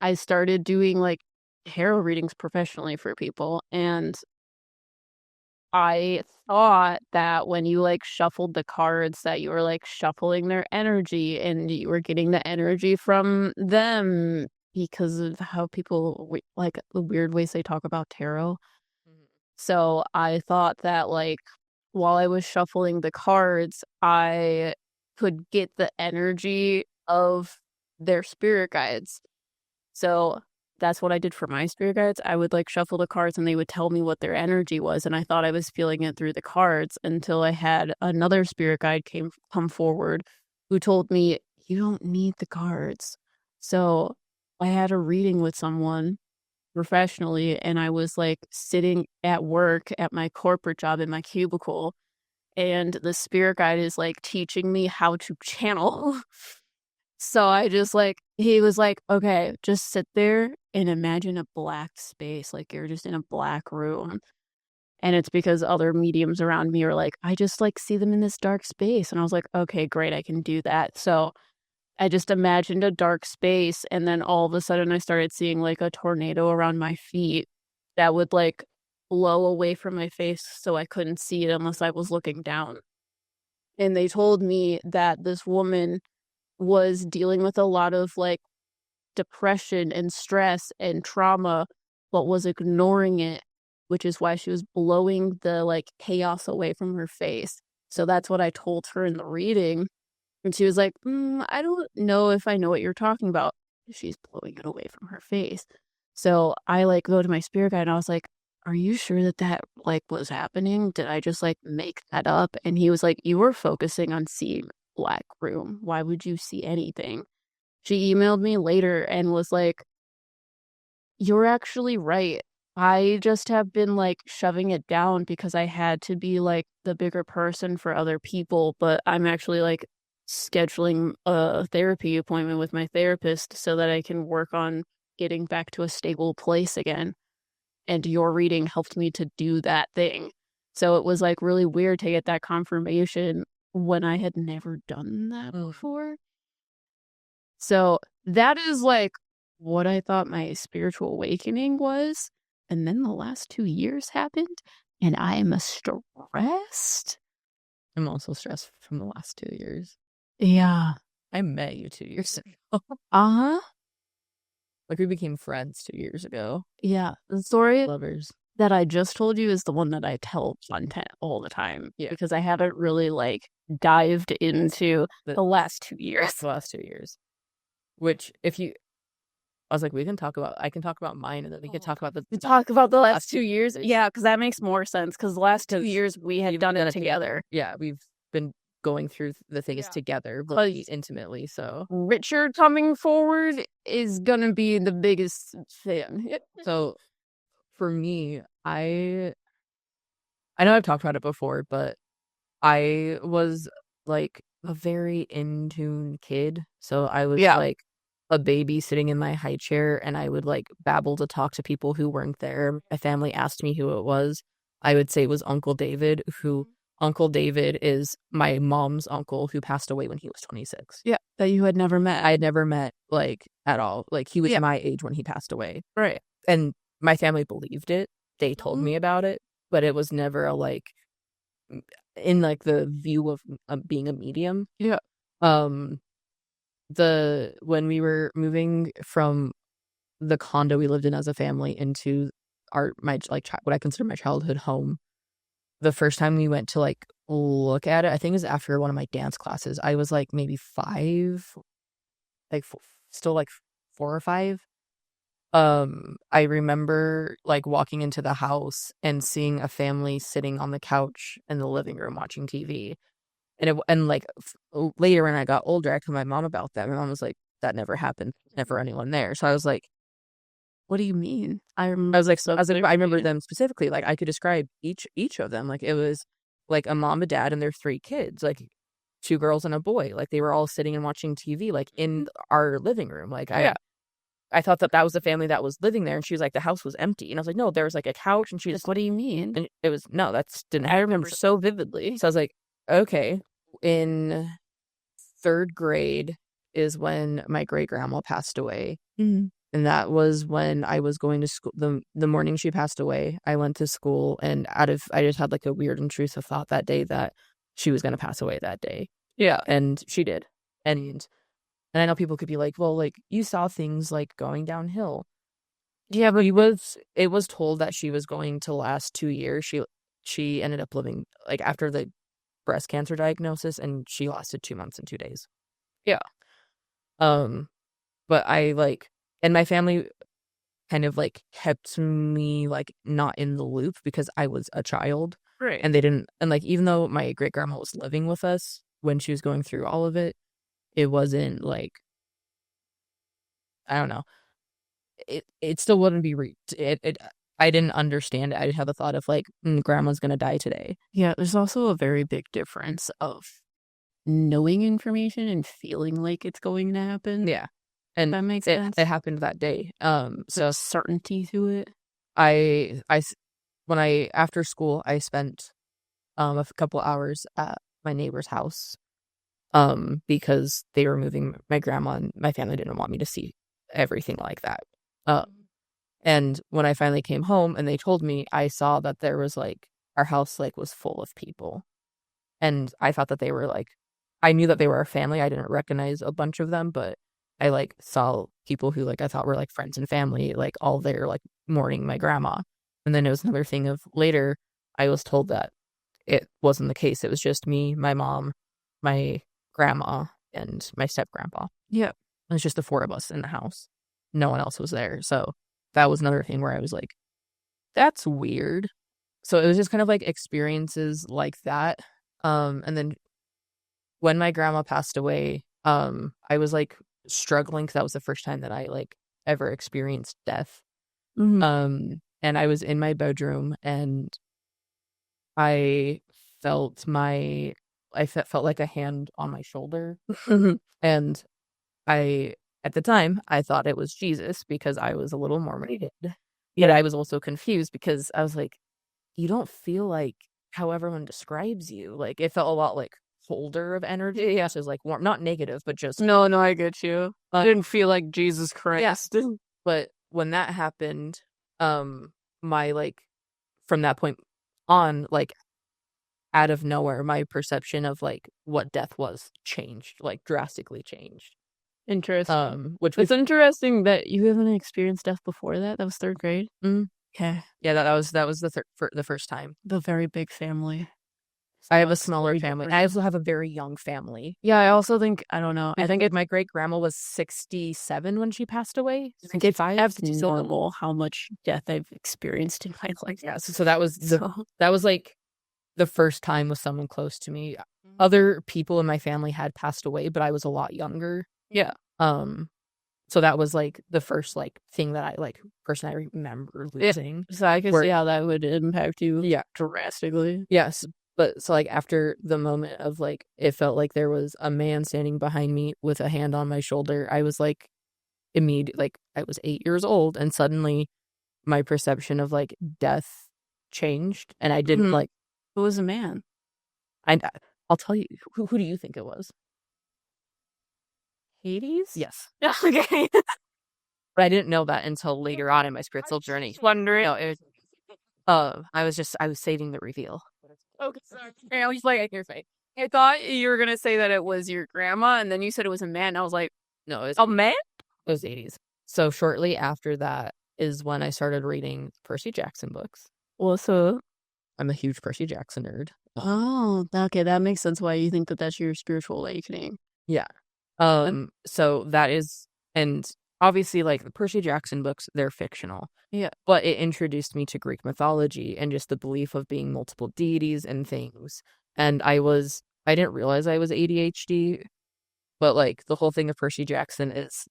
A: I started doing like tarot readings professionally for people, and I thought that when you like shuffled the cards that you were like shuffling their energy and you were getting the energy from them, because of how people like the weird ways they talk about tarot. So I thought that, like, while I was shuffling the cards, I could get the energy of their spirit guides. So that's what I did for my spirit guides. I would like shuffle the cards and they would tell me what their energy was. And I thought I was feeling it through the cards until I had another spirit guide come forward who told me, you don't need the cards. So I had a reading with someone professionally, and I was like sitting at work at my corporate job in my cubicle, and the spirit guide is like teaching me how to channel. So I just like, he was like, okay, just sit there and imagine a black space, like you're just in a black room. And it's because other mediums around me are like, I just like see them in this dark space. And I was like, okay, great, I can do that. So I just imagined a dark space, and then all of a sudden I started seeing like a tornado around my feet that would like blow away from my face so I couldn't see it unless I was looking down. And they told me that this woman was dealing with a lot of like depression and stress and trauma, but was ignoring it, which is why she was blowing the like chaos away from her face. So that's what I told her in the reading. And she was like, I don't know if I know what you're talking about. She's blowing it away from her face. So I like go to my spirit guide and I was like, are you sure that that like was happening? Did I just like make that up? And he was like, you were focusing on seeing black room. Why would you see anything? She emailed me later and was like, you're actually right. I just have been like shoving it down because I had to be like the bigger person for other people, but I'm actually like scheduling a therapy appointment with my therapist so that I can work on getting back to a stable place again. And your reading helped me to do that thing. So it was like really weird to get that confirmation when I had never done that before. So that is like what I thought my spiritual awakening was. And then the last 2 years happened, and I am stressed.
B: I'm also stressed from the last 2 years.
A: Yeah.
B: I met you 2 years ago.
A: Uh-huh.
B: Like, we became friends 2 years ago.
A: Yeah. The story
B: Lovers.
A: that I just told you is the one that I tell content all the time.
B: Yeah.
A: Because I haven't really like dived into the last 2 years.
B: The last 2 years. Which, if you... I was like, I can talk about mine, and then we can talk about
A: the last 2 years. Yeah, because that makes more sense. Because the last 2 years we had done it together.
B: Yeah, we've been going through the things together, but intimately. So
A: Richard coming forward is gonna be the biggest thing.
B: So for me, I know I've talked about it before, but I was like a very in tune kid. So I was like a baby sitting in my high chair, and I would like babble to talk to people who weren't there. My family asked me who it was. I would say it was Uncle David, Uncle David is my mom's uncle who passed away when he was 26.
A: Yeah, that you had never met.
B: I had never met, like, at all. Like, he was my age when he passed away.
A: Right.
B: And my family believed it. They told me about it, but it was never a, like, in, like, the view of being a medium.
A: Yeah.
B: When we were moving from the condo we lived in as a family into what I consider my childhood home, the first time we went to like look at it, I think it was after one of my dance classes. I was like maybe 5, like still like 4 or 5. I remember like walking into the house and seeing a family sitting on the couch in the living room watching TV. And like later when I got older, I told my mom about that. My mom was like, that never happened. Never anyone there. So I was like,
A: what do you mean?
B: I remember them specifically. Like, I could describe each of them. Like, it was like a mom, a dad, and their 3 kids, like 2 girls and a boy. Like, they were all sitting and watching TV, like in our living room. Like, I thought that was the family that was living there. And she was like, the house was empty. And I was like, no, there was like a couch. And she was like,
A: what do you mean?
B: And it was, no, that's didn't happen.
A: I remember so vividly.
B: So I was like, okay. In 3rd grade is when my great grandma passed away.
A: Mm-hmm.
B: And that was when I was going to school. The morning she passed away, I went to school, and I just had like a weird intrusive thought that day that she was going to pass away that day.
A: Yeah.
B: And she did. And I know people could be like, well, like, you saw things like going downhill. Yeah, but it was told that she was going to last 2 years. She ended up living like after the breast cancer diagnosis, and she lasted 2 months and 2 days.
A: Yeah.
B: Um, but I like, and my family kind of like kept me like not in the loop because I was a child.
A: Right.
B: And they didn't, and like even though my great grandma was living with us when she was going through all of it, it wasn't like, I don't know. It still wouldn't be it I didn't understand it. I had the thought of like, grandma's gonna die today.
A: Yeah, there's also a very big difference of knowing information and feeling like it's going to happen.
B: Yeah. And
A: That makes sense.
B: it happened that day. So
A: certainty to it.
B: when I after school I spent a couple hours at my neighbor's house because they were moving my grandma, and my family didn't want me to see everything like that. And when I finally came home and they told me, I saw that there was like our house like was full of people, and I thought that they were like, I knew that they were a family. I didn't recognize a bunch of them, but I like saw people who like I thought were like friends and family, like all there like mourning my grandma. And then it was another thing of later I was told that it wasn't the case. It was just me, my mom, my grandma, and my step grandpa.
A: Yeah.
B: It was just the four of us in the house. No one else was there. So that was another thing where I was like, that's weird. So it was just kind of like experiences like that. And then when my grandma passed away, I was like struggling because that was the first time that I like ever experienced death.
A: Mm-hmm.
B: And I was in my bedroom and I felt felt like a hand on my shoulder. And at the time, I thought it was Jesus because I was a little Mormon. Yet I was also confused because I was like, you don't feel like how everyone describes you. Like, it felt a lot like holder of energy. Yeah. So it was like warm, not negative, but just.
A: No, I get you. I didn't feel like Jesus Christ.
B: Yeah. But when that happened, my like, from that point on, like, out of nowhere, my perception of like what death was changed, like drastically changed.
A: Interesting.
B: Which
A: it's interesting that you haven't experienced death before that. That was third grade.
B: Okay. Yeah, that was the first time.
A: The very big family.
B: I have a smaller family. I also have a very young family.
A: Yeah, I also think, I don't know.
B: I think my great grandma was 67 when she passed away.
A: I think it's abnormal how much death I've experienced in my life.
B: Yeah, so that was that was like the first time with someone close to me. Other people in my family had passed away, but I was a lot younger.
A: Yeah.
B: So that was like the first like thing that I like person I remember losing.
A: So I can see how that would impact you.
B: Yeah,
A: drastically.
B: Yes, but so like after the moment of like it felt like there was a man standing behind me with a hand on my shoulder. I was like like I was 8 years old, and suddenly my perception of like death changed, and I didn't like.
A: Who was a man?
B: I'll tell you. Who do you think it was? Hades? Yes. Okay. But I didn't know that until later on in my spiritual journey.
A: Wondering.
B: No, I was saving the reveal.
A: Okay, sorry. I was like, I thought you were gonna say that it was your grandma, and then you said it was a man. I was like,
B: no, it's
A: a man?
B: It was 80s. So shortly after that is when I started reading Percy Jackson books.
A: What's up?
B: I'm a huge Percy Jackson nerd.
A: Oh, okay, that makes sense why you think that that's your spiritual awakening.
B: Yeah. So that is, and obviously like the Percy Jackson books, they're fictional.
A: Yeah.
B: But it introduced me to Greek mythology and just the belief of being multiple deities and things. And I didn't realize I was ADHD, but like the whole thing of Percy Jackson is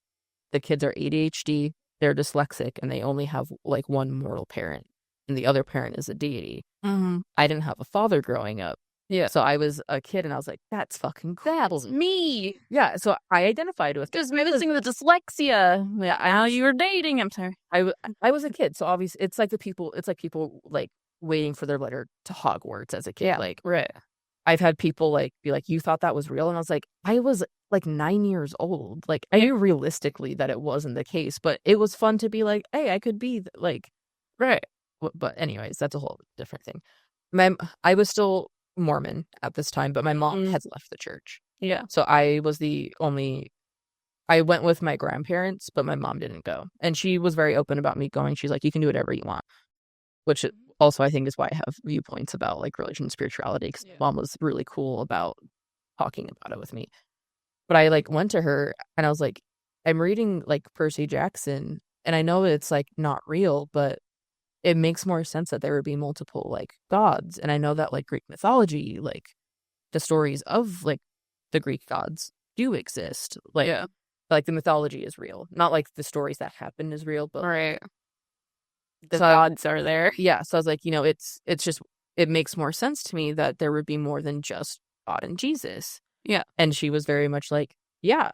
B: the kids are ADHD, they're dyslexic, and they only have like one mortal parent, and the other parent is a deity. I didn't have a father growing up. Yeah. So I was a kid and I was like, that's fucking cool.
A: That's me.
B: Yeah. So I identified with
A: just missing the dyslexia. Yeah. How you were dating. I'm sorry.
B: I was a kid. So obviously it's like people like waiting for their letter to Hogwarts as a kid.
A: Yeah.
B: Like,
A: right.
B: I've had people like be like, you thought that was real? And I was like, I was like 9 years old. Like I knew realistically that it wasn't the case, but it was fun to be like, hey, I could be like, right. But anyways, that's a whole different thing. I was still Mormon at this time, but my mom had left the church.
A: Yeah.
B: So I was the only I went with my grandparents, but my mom didn't go. And she was very open about me going. She's like, you can do whatever you want, which also I think is why I have viewpoints about like religion and spirituality, because my mom was really cool about talking about it with me. But I like went to her and I was like, I'm reading like Percy Jackson, and I know it's like not real, but it makes more sense that there would be multiple like gods. And I know that like Greek mythology, like the stories of like the Greek gods do exist. Like the mythology is real. Not like the stories that happen is real, but
A: Right. The
B: so
A: gods are there.
B: yeah. So I was like, it's just, it makes more sense to me that there would be more than just God and Jesus.
A: Yeah.
B: And she was very much like, yeah,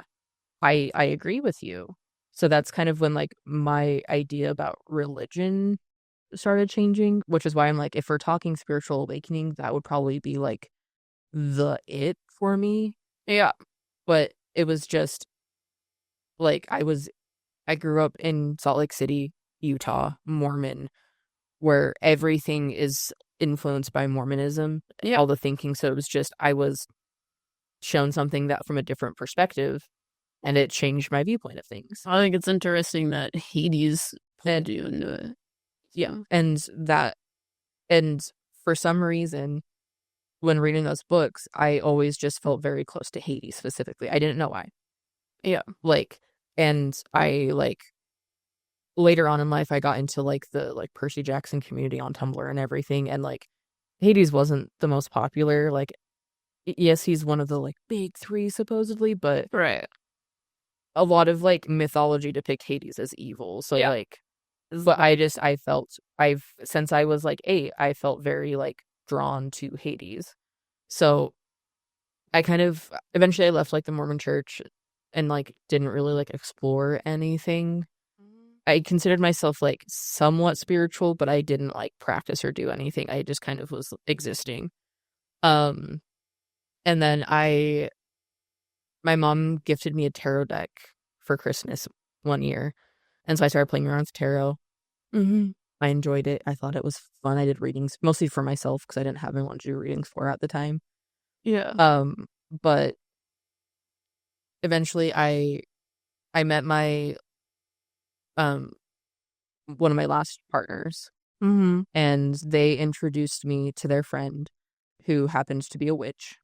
B: I agree with you. So that's kind of when like my idea about religion started changing, which is why I'm like, if we're talking spiritual awakening, that would probably be like the it for me.
A: Yeah.
B: But it was just like I grew up in Salt Lake City, Utah, Mormon, where everything is influenced by Mormonism, all the thinking. So it was just, I was shown something that from a different perspective, and it changed my viewpoint of things.
A: I think it's interesting that Hades pulled you into it.
B: Yeah. And for some reason, when reading those books, I always just felt very close to Hades specifically. I didn't know why.
A: Yeah.
B: Like, and I like later on in life, I got into like the like Percy Jackson community on Tumblr and everything. And like Hades wasn't the most popular. Like, yes, he's one of the like big three supposedly, but
A: right.
B: A lot of like mythology depict Hades as evil. So like, but since I was like 8, I felt very like drawn to Hades. So I kind of eventually I left like the Mormon church and like didn't really like explore anything. I considered myself like somewhat spiritual, but I didn't like practice or do anything. I just kind of was existing. And then my mom gifted me a tarot deck for Christmas one year. And so I started playing around with tarot. I enjoyed it. I thought it was fun. I did readings mostly for myself because I didn't have anyone to do readings for at the time.
A: Yeah.
B: But eventually I met my one of my last partners, and they introduced me to their friend who happened to be a witch.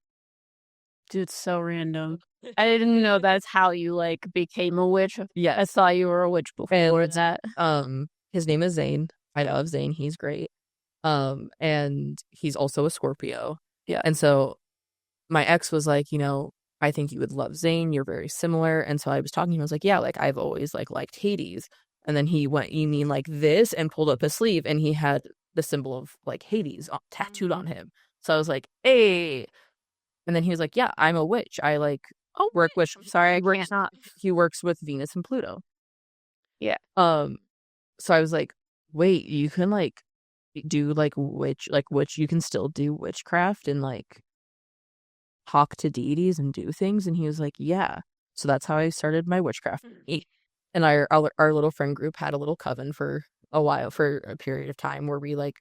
A: Dude, it's so random. I didn't know that's how you like became a witch.
B: Yeah,
A: I thought you were a witch before that.
B: His name is Zane. I love Zane. He's great. And he's also a Scorpio.
A: Yeah.
B: And so my ex was like, I think you would love Zane. You're very similar. And so I was talking to him. I was like, yeah, like I've always like liked Hades. And then he went, you mean like this? And pulled up his sleeve, and he had the symbol of like Hades tattooed on him. So I was like, hey. And then he was like, yeah, I'm a witch. I like work with.
A: I'm sorry, I can't not.
B: He works with Venus and Pluto.
A: Yeah.
B: So I was like, wait, you can like do like witch, you can still do witchcraft and like talk to deities and do things. And he was like, yeah. So that's how I started my witchcraft. And our little friend group had a little coven for a while, for a period of time, where we like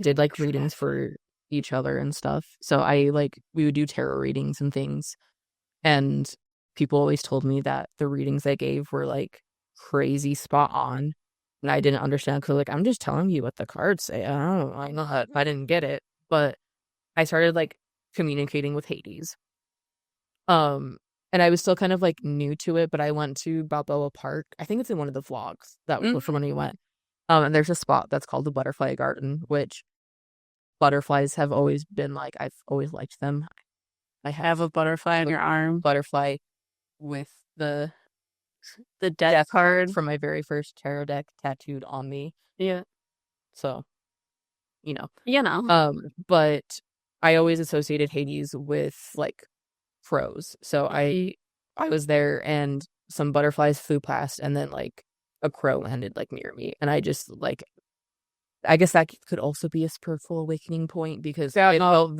B: did like readings for each other and stuff. So we would do tarot readings and things. And people always told me that the readings I gave were like crazy spot on. And I didn't understand because like, I'm just telling you what the cards say. I know that I didn't get it. But I started like communicating with Hades. And I was still kind of like new to it, but I went to Balboa Park. I think it's in one of the vlogs that was from when we went. And there's a spot that's called the Butterfly Garden, which butterflies have always been like, I've always liked them.
A: I have a butterfly on your arm.
B: Butterfly with the
A: death card
B: from my very first tarot deck tattooed on me.
A: Yeah.
B: So,
A: But
B: I always associated Hades with like crows. So I was there, and some butterflies flew past, and then like a crow landed like near me, and I just like, I guess that could also be a spiritual awakening point, because it felt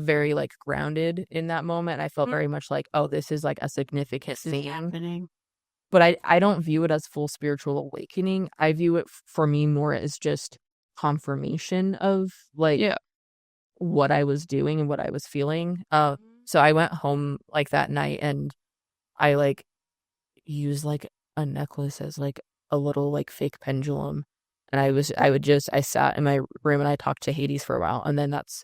B: very like grounded in that moment. I felt very much like, oh, this is like a significant thing
A: happening.
B: But I don't view it as full spiritual awakening. I view it for me more as just confirmation of like what I was doing and what I was feeling. So I went home like that night, and I like use like a necklace as like a little like fake pendulum. And I sat in my room and I talked to Hades for a while. And then that's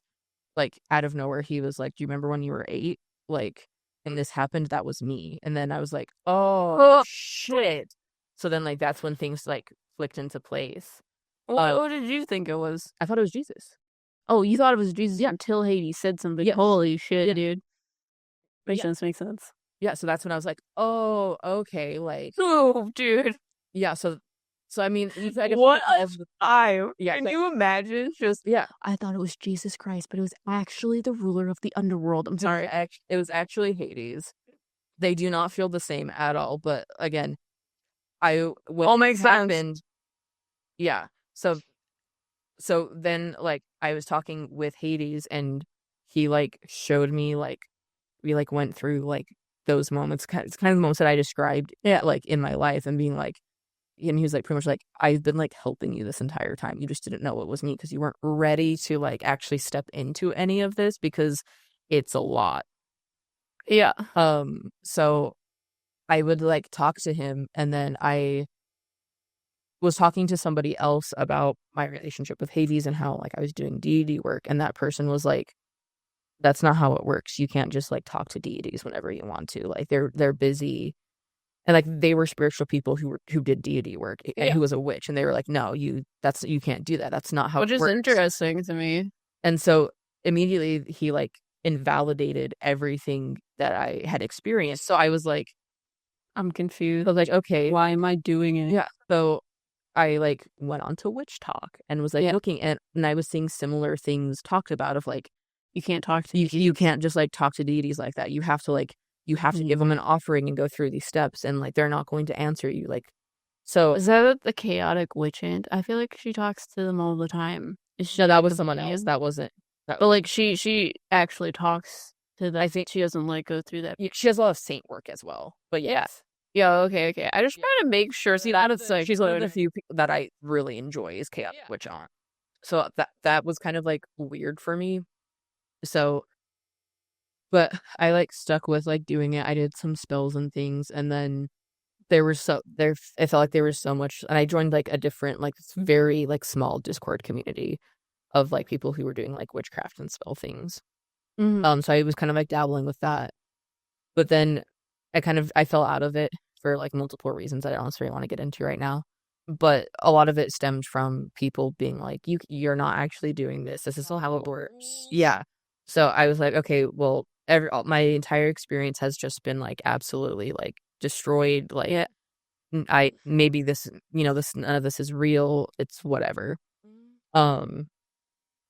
B: like out of nowhere, he was like, "Do you remember when you were 8? Like, and this happened? That was me." And then I was like, "Oh, shit." So then like that's when things like flicked into place.
A: What did you think it was?
B: I thought it was Jesus.
A: Oh, you thought it was Jesus until Hades said something.
B: Yes.
A: Holy shit,
B: Yeah.
A: dude. Makes
B: Yeah.
A: sense, makes sense.
B: Yeah, so that's when I was like, "Oh, okay." Like,
A: Oh, dude.
B: yeah, so I mean, I guess
A: What a time.
B: yeah,
A: Can you imagine? Just,
B: yeah.
A: I thought it was Jesus Christ, but it was actually the ruler of the underworld. I'm sorry.
B: It was actually Hades. They do not feel the same at all, but again, when
A: All
B: it
A: makes sense.
B: happened, yeah. So then like I was talking with Hades and he like showed me like we like went through like those moments, it's kind of the moments that I described, yeah, like in my life and being like, and he was like pretty much like, "I've been like helping you this entire time. You just didn't know it was me because you weren't ready to like actually step into any of this because it's a lot."
A: Yeah.
B: So I would like talk to him and then I was talking to somebody else about my relationship with Hades and how like I was doing deity work and that person was like, "That's not how it works. You can't just like talk to deities whenever you want to. Like they're busy." And like they were spiritual people who did deity work and who was a witch and they were like, "No, you can't do that. That's not how
A: Which
B: it
A: is
B: works."
A: interesting to me.
B: And so immediately he like invalidated everything that I had experienced. So I was like,
A: I'm confused.
B: I was like, "Okay,
A: Why am I doing it?
B: yeah." So I like went on to Witch Talk and was like looking at, and I was seeing similar things talked about of like,
A: You can't talk to
B: you can't just like talk to deities like that. You have to give them an offering and go through these steps and like they're not going to answer you. Like, so
A: Is that the chaotic witch aunt? I feel like she talks to them all the time.
B: no, that was someone else. That wasn't.
A: But like she actually talks to them. I think she doesn't like go through that.
B: She has a lot of saint work as well. But yes.
A: Yeah, okay. I just try to make sure. See, that is like
B: She's one of the few people that I really enjoy is Chaotic Witch Aunt. So that was kind of like weird for me. So, but I like stuck with like doing it. I did some spells and things, and then I felt like there was so much, and I joined like a different like very like small Discord community of like people who were doing like witchcraft and spell things. So I was kind of like dabbling with that, but then I fell out of it for like multiple reasons that I don't necessarily want to get into right now. But a lot of it stemmed from people being like, you're not actually doing this. This is how it works. Yeah. So I was like, okay, well, my entire experience has just been like absolutely like destroyed. Like maybe this, none of this is real. It's whatever.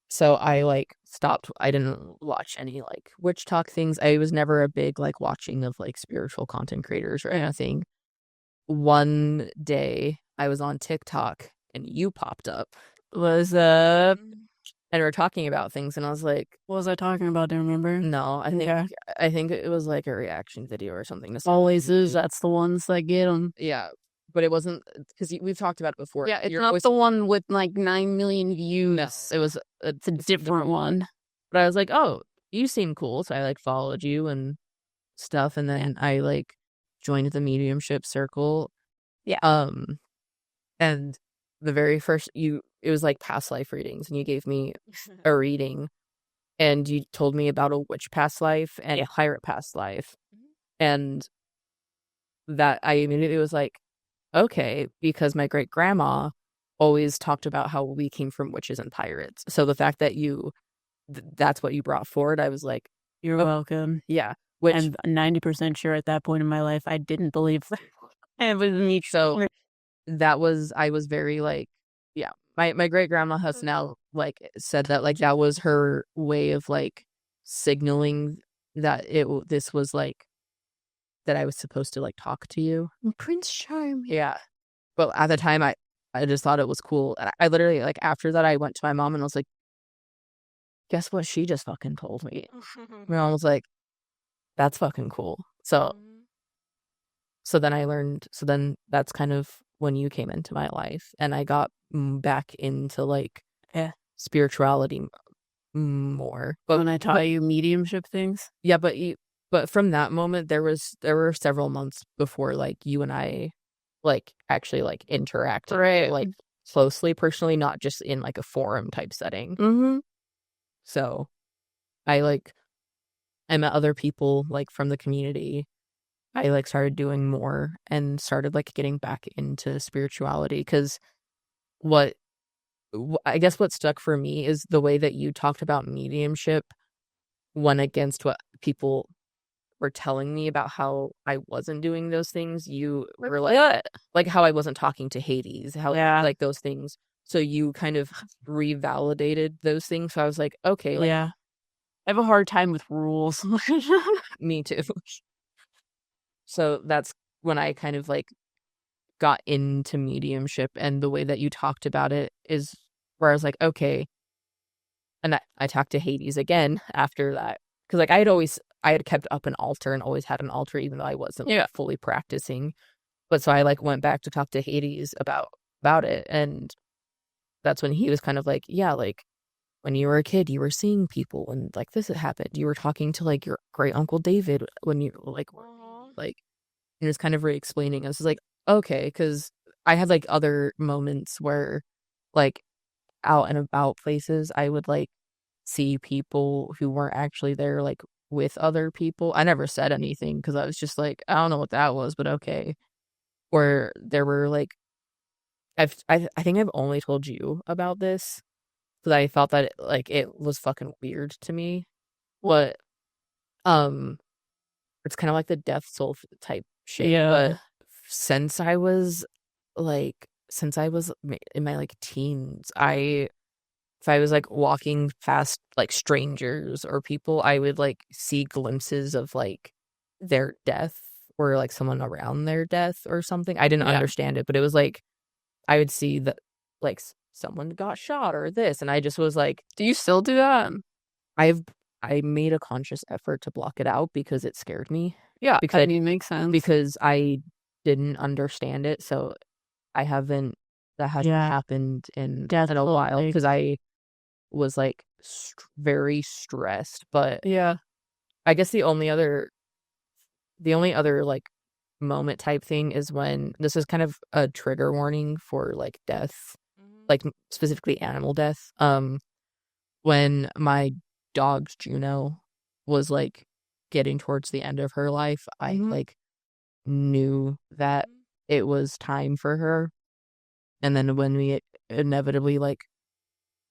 B: So I like stopped. I didn't watch any like witch talk things. I was never a big like watching of like spiritual content creators or anything. One day I was on TikTok and you popped up.
A: Was up?
B: And we were talking about things and I was like,
A: What was I talking about? Do you remember?
B: no, I think it was like a reaction video or something.
A: Always is. That's the ones that get them.
B: Yeah. But it wasn't because we've talked about it before.
A: Yeah, it's not the one with like 9 million views.
B: No,
A: it's a different one.
B: But I was like, oh, you seem cool. So I like followed you and stuff. And then I like joined the mediumship circle.
A: Yeah.
B: And the very first it was like past life readings and you gave me a reading and you told me about a witch past life and a pirate past life. And that I immediately was like, okay, because my great grandma always talked about how we came from witches and pirates. So the fact that that's what you brought forward, I was like,
A: you're welcome.
B: Yeah.
A: I'm 90% sure at that point in my life, I didn't believe it was me.
B: So I was very like, yeah, my great grandma has now like said that like that was her way of like signaling that this was like that I was supposed to like talk to you.
A: Prince Charming.
B: Yeah. But at the time I just thought it was cool. And I literally like after that I went to my mom and I was like, guess what she just fucking told me? My mom was like, that's fucking cool. So then that's kind of when you came into my life and I got back into like spirituality more.
A: But when I taught you mediumship things?
B: Yeah, but But from that moment, there were several months before like you and I like actually like interacted
A: Right.
B: like closely personally, not just in like a forum type setting.
A: Mm-hmm.
B: So I like I met other people like from the community. I like started doing more and started like getting back into spirituality because what I guess what stuck for me is the way that you talked about mediumship went against what people were telling me about how I wasn't doing those things. You were like how I wasn't talking to Hades, how
A: Yeah.
B: like those things. So you kind of revalidated those things. So I was like, okay, like
A: Yeah. I have a hard time with rules.
B: me too. So that's when I kind of like got into mediumship, and the way that you talked about it is where I was like, okay. And I talked to Hades again after that. Because like I had kept up an altar and always had an altar even though I wasn't like, fully practicing. But so I like went back to talk to Hades about it, and that's when he was kind of like, yeah, like when you were a kid, you were seeing people and like this had happened. You were talking to like your great uncle David when you like like and it was kind of re-explaining. I was just like, okay, because I had like other moments where like out and about places, I would like see people who weren't actually there like with other people. I never said anything because I was just like, I don't know what that was, but okay. Or there were like I think I've only told you about this because I thought that like it was fucking weird to me. But um it's kind of like the death soul type shit.
A: Yeah.
B: But since I was since I was in my like teens, if I was like walking past like strangers or people, I would like see glimpses of like their death or like someone around their death or something. I didn't understand it, but it was like I would see that like someone got shot or this, and I just was like,
A: Do you still do that?
B: I've I made a conscious effort to block it out because it scared me.
A: Yeah,
B: Because
A: I mean, makes sense.
B: because I didn't understand it, so I haven't that hasn't happened in a while because I was like very stressed. But
A: Yeah.
B: I guess the only other like moment type thing is when this is kind of a trigger warning for like death, like specifically animal death. When my dog's Juno was like getting towards the end of her life, I like knew that it was time for her. And then when we inevitably like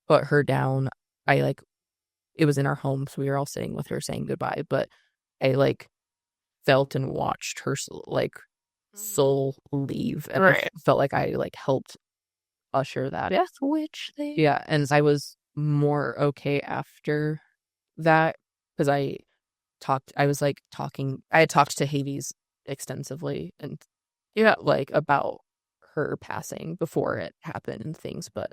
B: put her down, I like it was in our home, so we were all sitting with her saying goodbye. But I like felt and watched her like soul leave, and I felt like I like helped usher that
A: Death witch thing.
B: Yeah, and I was more okay after that because I was like talking. I had talked to Hades extensively and like about her passing before it happened and things. But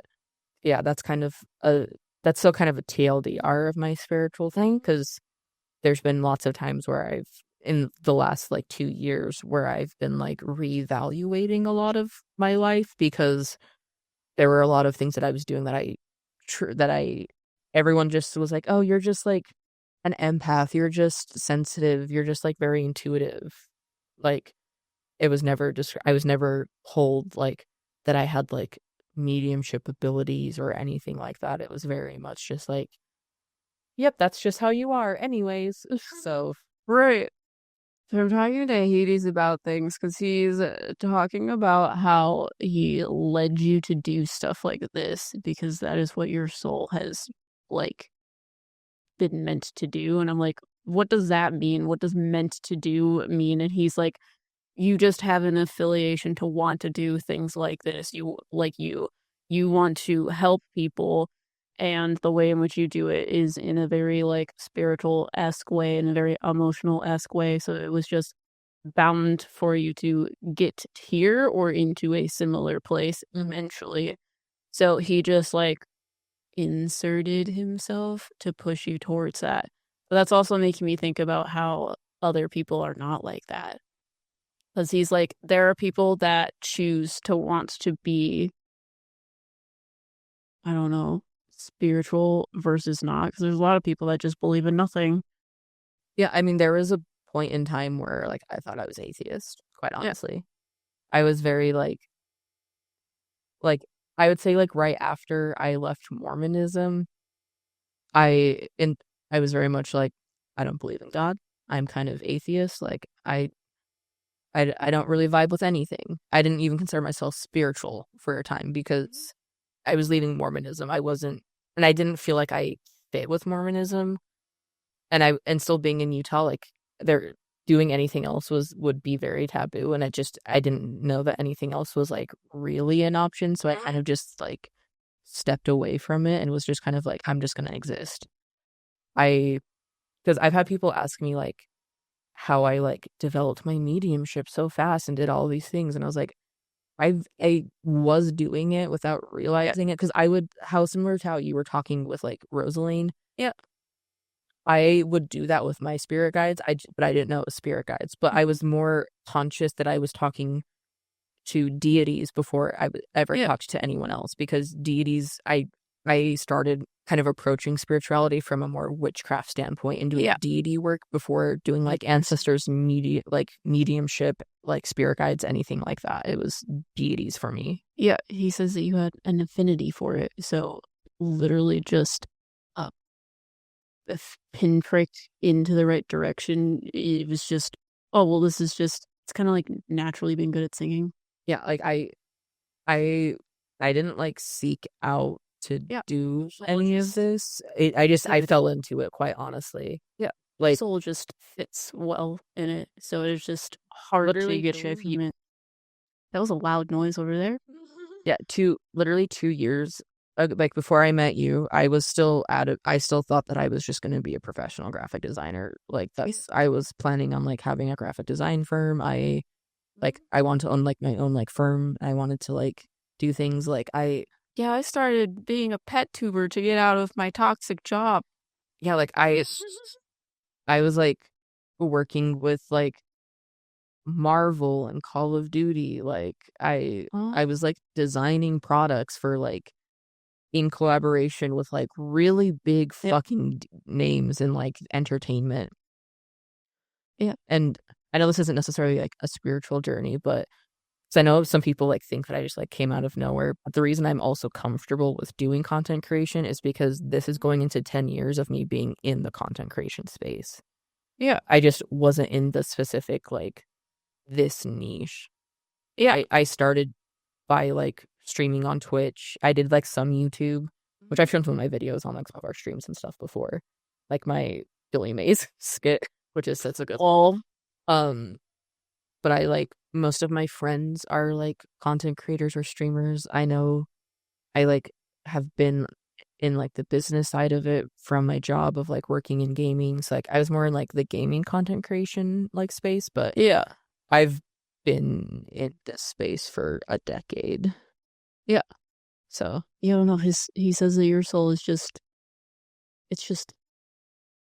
B: yeah, that's still kind of a TLDR of my spiritual thing because there's been lots of times where in the last like 2 years where I've been like reevaluating a lot of my life because there were a lot of things that I was doing that I everyone just was like, oh, you're just like an empath, you're just sensitive, you're just like very intuitive. Like it was never just I was never told like that I had like mediumship abilities or anything like that. It was very much just like, yep, that's just how you are anyways. So
A: Right. So I'm talking to Hades about things because he's talking about how he led you to do stuff like this because that is what your soul has like been meant to do. And I'm like, what does that mean? What does meant to do mean? And he's like, you just have an affiliation to want to do things like this. You want to help people, and the way in which you do it is in a very like spiritual-esque way, in a very emotional-esque way. So it was just bound for you to get here or into a similar place eventually. So he just like inserted himself to push you towards that. But that's also making me think about how other people are not like that. Because he's like, there are people that choose to want to be, I don't know, spiritual versus not. Because there's a lot of people that just believe in nothing.
B: yeah, I mean point in time where like I thought I was atheist, quite honestly. I was very like I would say like right after I left Mormonism, I and I was very much like I don't believe in God. I'm kind of atheist. Like I don't really vibe with anything. I didn't even consider myself spiritual for a time because I was leaving Mormonism. I wasn't, and I didn't feel like I fit with Mormonism. And still being in Utah, like there doing anything else would be very taboo. And I didn't know that anything else was like really an option. So I kind of just like stepped away from it and was just kind of like, I'm just gonna exist. Because I've had people ask me like how I like developed my mediumship so fast and did all these things, and I was like, I was doing it without realizing it because how similar to how you were talking with like Rosaline.
A: Yeah.
B: I would do that with my spirit guides. But I didn't know it was spirit guides. But I was more conscious that I was talking to deities before I would ever talk to anyone else, because deities, I started kind of approaching spirituality from a more witchcraft standpoint and doing deity work before doing like ancestors, mediumship, like spirit guides, anything like that. It was deities for me.
A: Yeah, he says that you had an affinity for it. So literally just pinprick into the right direction. It was just, oh, well, this is just, it's kind of like naturally being good at singing.
B: Yeah, like I didn't like seek out to do any of this. I fell into it, quite honestly.
A: Yeah.
B: Like
A: soul just fits well in it. So it's just hard to get your feet in. That was a loud noise over there.
B: Yeah, literally 2 years like before I met you, I still thought that I was just going to be a professional graphic designer. Like I was planning on like having a graphic design firm. I wanted to own like my own like firm. I wanted to like do things like I
A: started being a pet tuber to get out of my toxic job.
B: Yeah, like I was like working with like Marvel and Call of Duty. Like I was like designing products for like in collaboration with like really big fucking names in like entertainment.
A: Yeah.
B: And I know this isn't necessarily like a spiritual journey, but because I know some people like think that I just like came out of nowhere. But the reason I'm also comfortable with doing content creation is because this is going into 10 years of me being in the content creation space.
A: Yeah.
B: I just wasn't in the specific like this niche.
A: Yeah.
B: I started by like streaming on Twitch. I did like some YouTube, which I've shown some of my videos on like some of our streams and stuff before. Like my Billy Mays skit, which is such a good
A: all.
B: But I like most of my friends are like content creators or streamers. I know I like have been in like the business side of it from my job of like working in gaming. So like I was more in like the gaming content creation like space, but
A: yeah,
B: I've been in this space for a decade.
A: Yeah.
B: So
A: you don't know, he says that your soul is just, it's just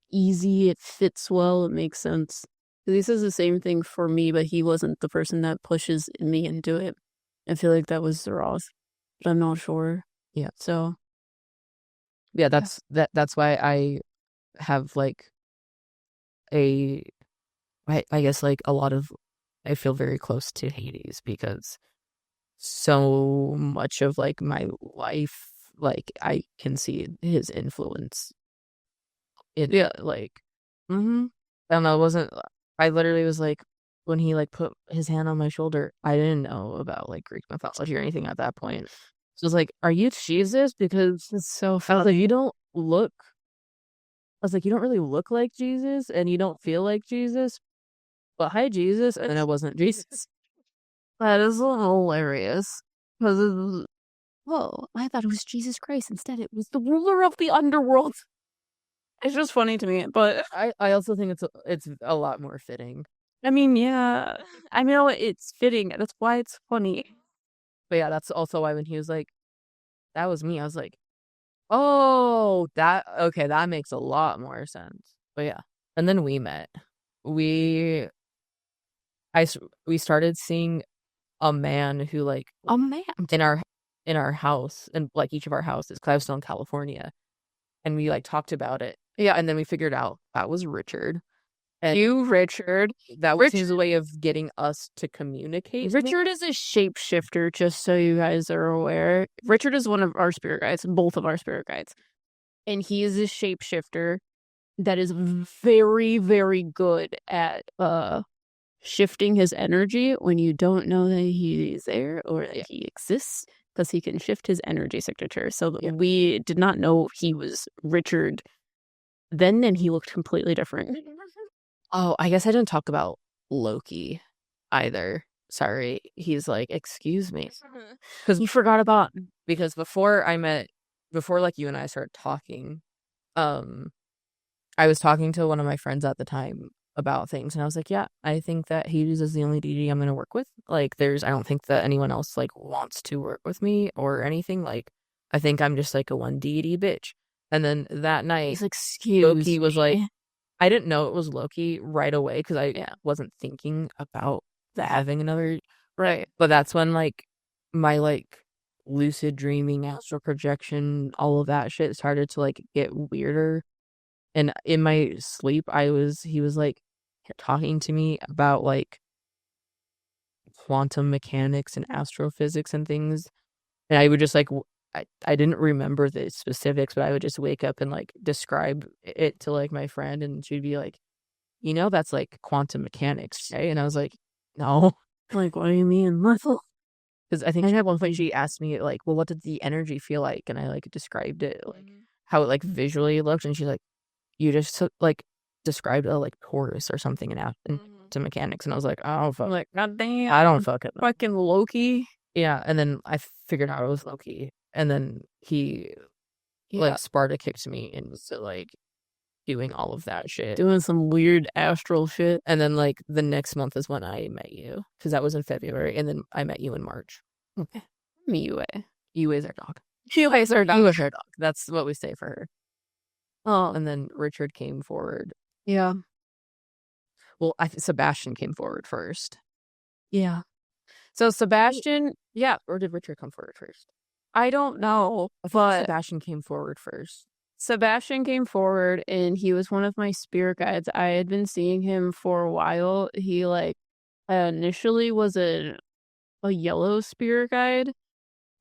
A: easy, it fits well, it makes sense. He says the same thing for me, but he wasn't the person that pushes me into it. I feel like that was Ross, but I'm not sure.
B: Yeah.
A: So
B: yeah, that's why I have like I guess like a lot of, I feel very close to Hades because so much of like my life, like I can see his influence in like I don't know, it wasn't, I literally was like, when he like put his hand on my shoulder, I didn't know about like Greek mythology or anything at that point. So I was like, are you Jesus? Because
A: it's so
B: I was like, you don't really look like Jesus and you don't feel like Jesus, but hi Jesus. And then I wasn't Jesus.
A: That is hilarious. Because I thought it was Jesus Christ. Instead, it was the ruler of the underworld. It's just funny to me, but
B: I also think it's a lot more fitting.
A: I mean, yeah, I know it's fitting. That's why it's funny.
B: But yeah, that's also why when he was like, that was me, I was like, oh, okay, that makes a lot more sense. But yeah, and then we met. We started seeing a man who like
A: a man
B: in our house, and like each of our houses, because I was still in California, and we like talked about it. Yeah, and then we figured out that was Richard. And
A: You, Richard.
B: that was his way of getting us to communicate.
A: Richard is a shapeshifter, just so you guys are aware. Richard is one of our spirit guides, both of our spirit guides. And he is a shapeshifter that is very, very good at shifting his energy when you don't know that he's there or that he exists, because he can shift his energy signature. So we did not know he was Richard then, and he looked completely different.
B: Oh, I guess I didn't talk about Loki either. Sorry. He's like, excuse me.
A: Because you forgot about,
B: Because before like you and I started talking, I was talking to one of my friends at the time about things, and I was like, yeah, I think that Hades is the only deity I'm going to work with. Like, I don't think that anyone else, like, wants to work with me or anything. Like, I think I'm just, like, a one deity bitch. And then that night,
A: he's like, excuse
B: Loki was like,
A: me.
B: I didn't know it was Loki right away because I wasn't thinking about having another.
A: Right.
B: But that's when, like, my, like, lucid dreaming, astral projection, all of that shit started to, like, get weirder. And in my sleep, he was like talking to me about like quantum mechanics and astrophysics and things. And I would just like, I didn't remember the specifics, but I would just wake up and like describe it to like my friend, and she'd be like, you know, that's like quantum mechanics, right? And I was like, no.
A: Like, what do you mean?
B: Because I think at one point she asked me like, well, what did the energy feel like? And I like described it, like how it like visually looked. And she's like, you just like described a like Taurus or something into mechanics, and I was like, oh fuck,
A: I'm like, god damn,
B: I don't fucking know.
A: fucking Loki.
B: Yeah, and then I figured out it was Loki, and then he like Sparta kicked me into like doing all of that shit,
A: doing some weird astral shit.
B: And then like the next month is when I met you, because that was in February, and then I met you in March.
A: Okay, Yue.
B: Yue is our dog.
A: Yue is our dog.
B: Yue is our dog. That's what we say for her. Oh, and then Richard came forward.
A: Yeah.
B: Well, Sebastian came forward first.
A: Yeah. So Sebastian,
B: yeah, or did Richard come forward first?
A: I don't know, but
B: Sebastian came forward first.
A: Sebastian came forward, and he was one of my spirit guides. I had been seeing him for a while. He like initially was a yellow spirit guide,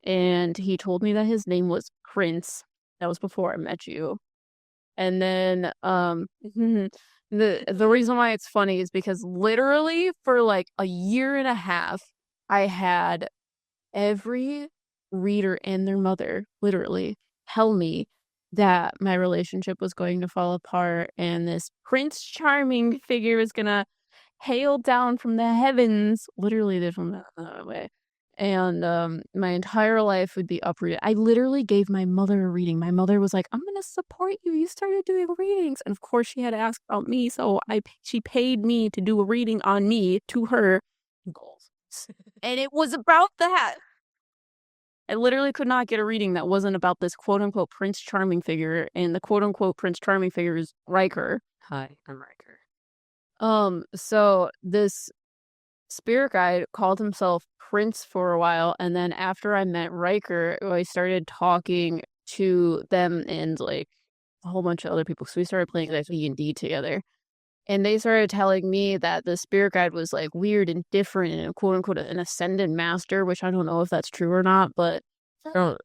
A: and he told me that his name was Prince. That was before I met you. And then the reason why it's funny is because literally for like a year and a half, I had every reader and their mother literally tell me that my relationship was going to fall apart, and this Prince Charming figure was gonna hail down from the heavens, literally from that way. And my entire life would be uprooted. I literally gave my mother a reading. My mother was like, I'm going to support you. You started doing readings. And of course, she had to ask about me. So she paid me to do a reading on me to her goals. And it was about that. I literally could not get a reading that wasn't about this quote unquote Prince Charming figure. And the quote unquote Prince Charming figure is Riker.
B: Hi, I'm Riker.
A: So this spirit guide called himself Prince for a while, and then after I met Riker, I started talking to them and like a whole bunch of other people. So we started playing like D&D together, and they started telling me that the spirit guide was like weird and different and quote unquote an ascended master, which I don't know if that's true or not, but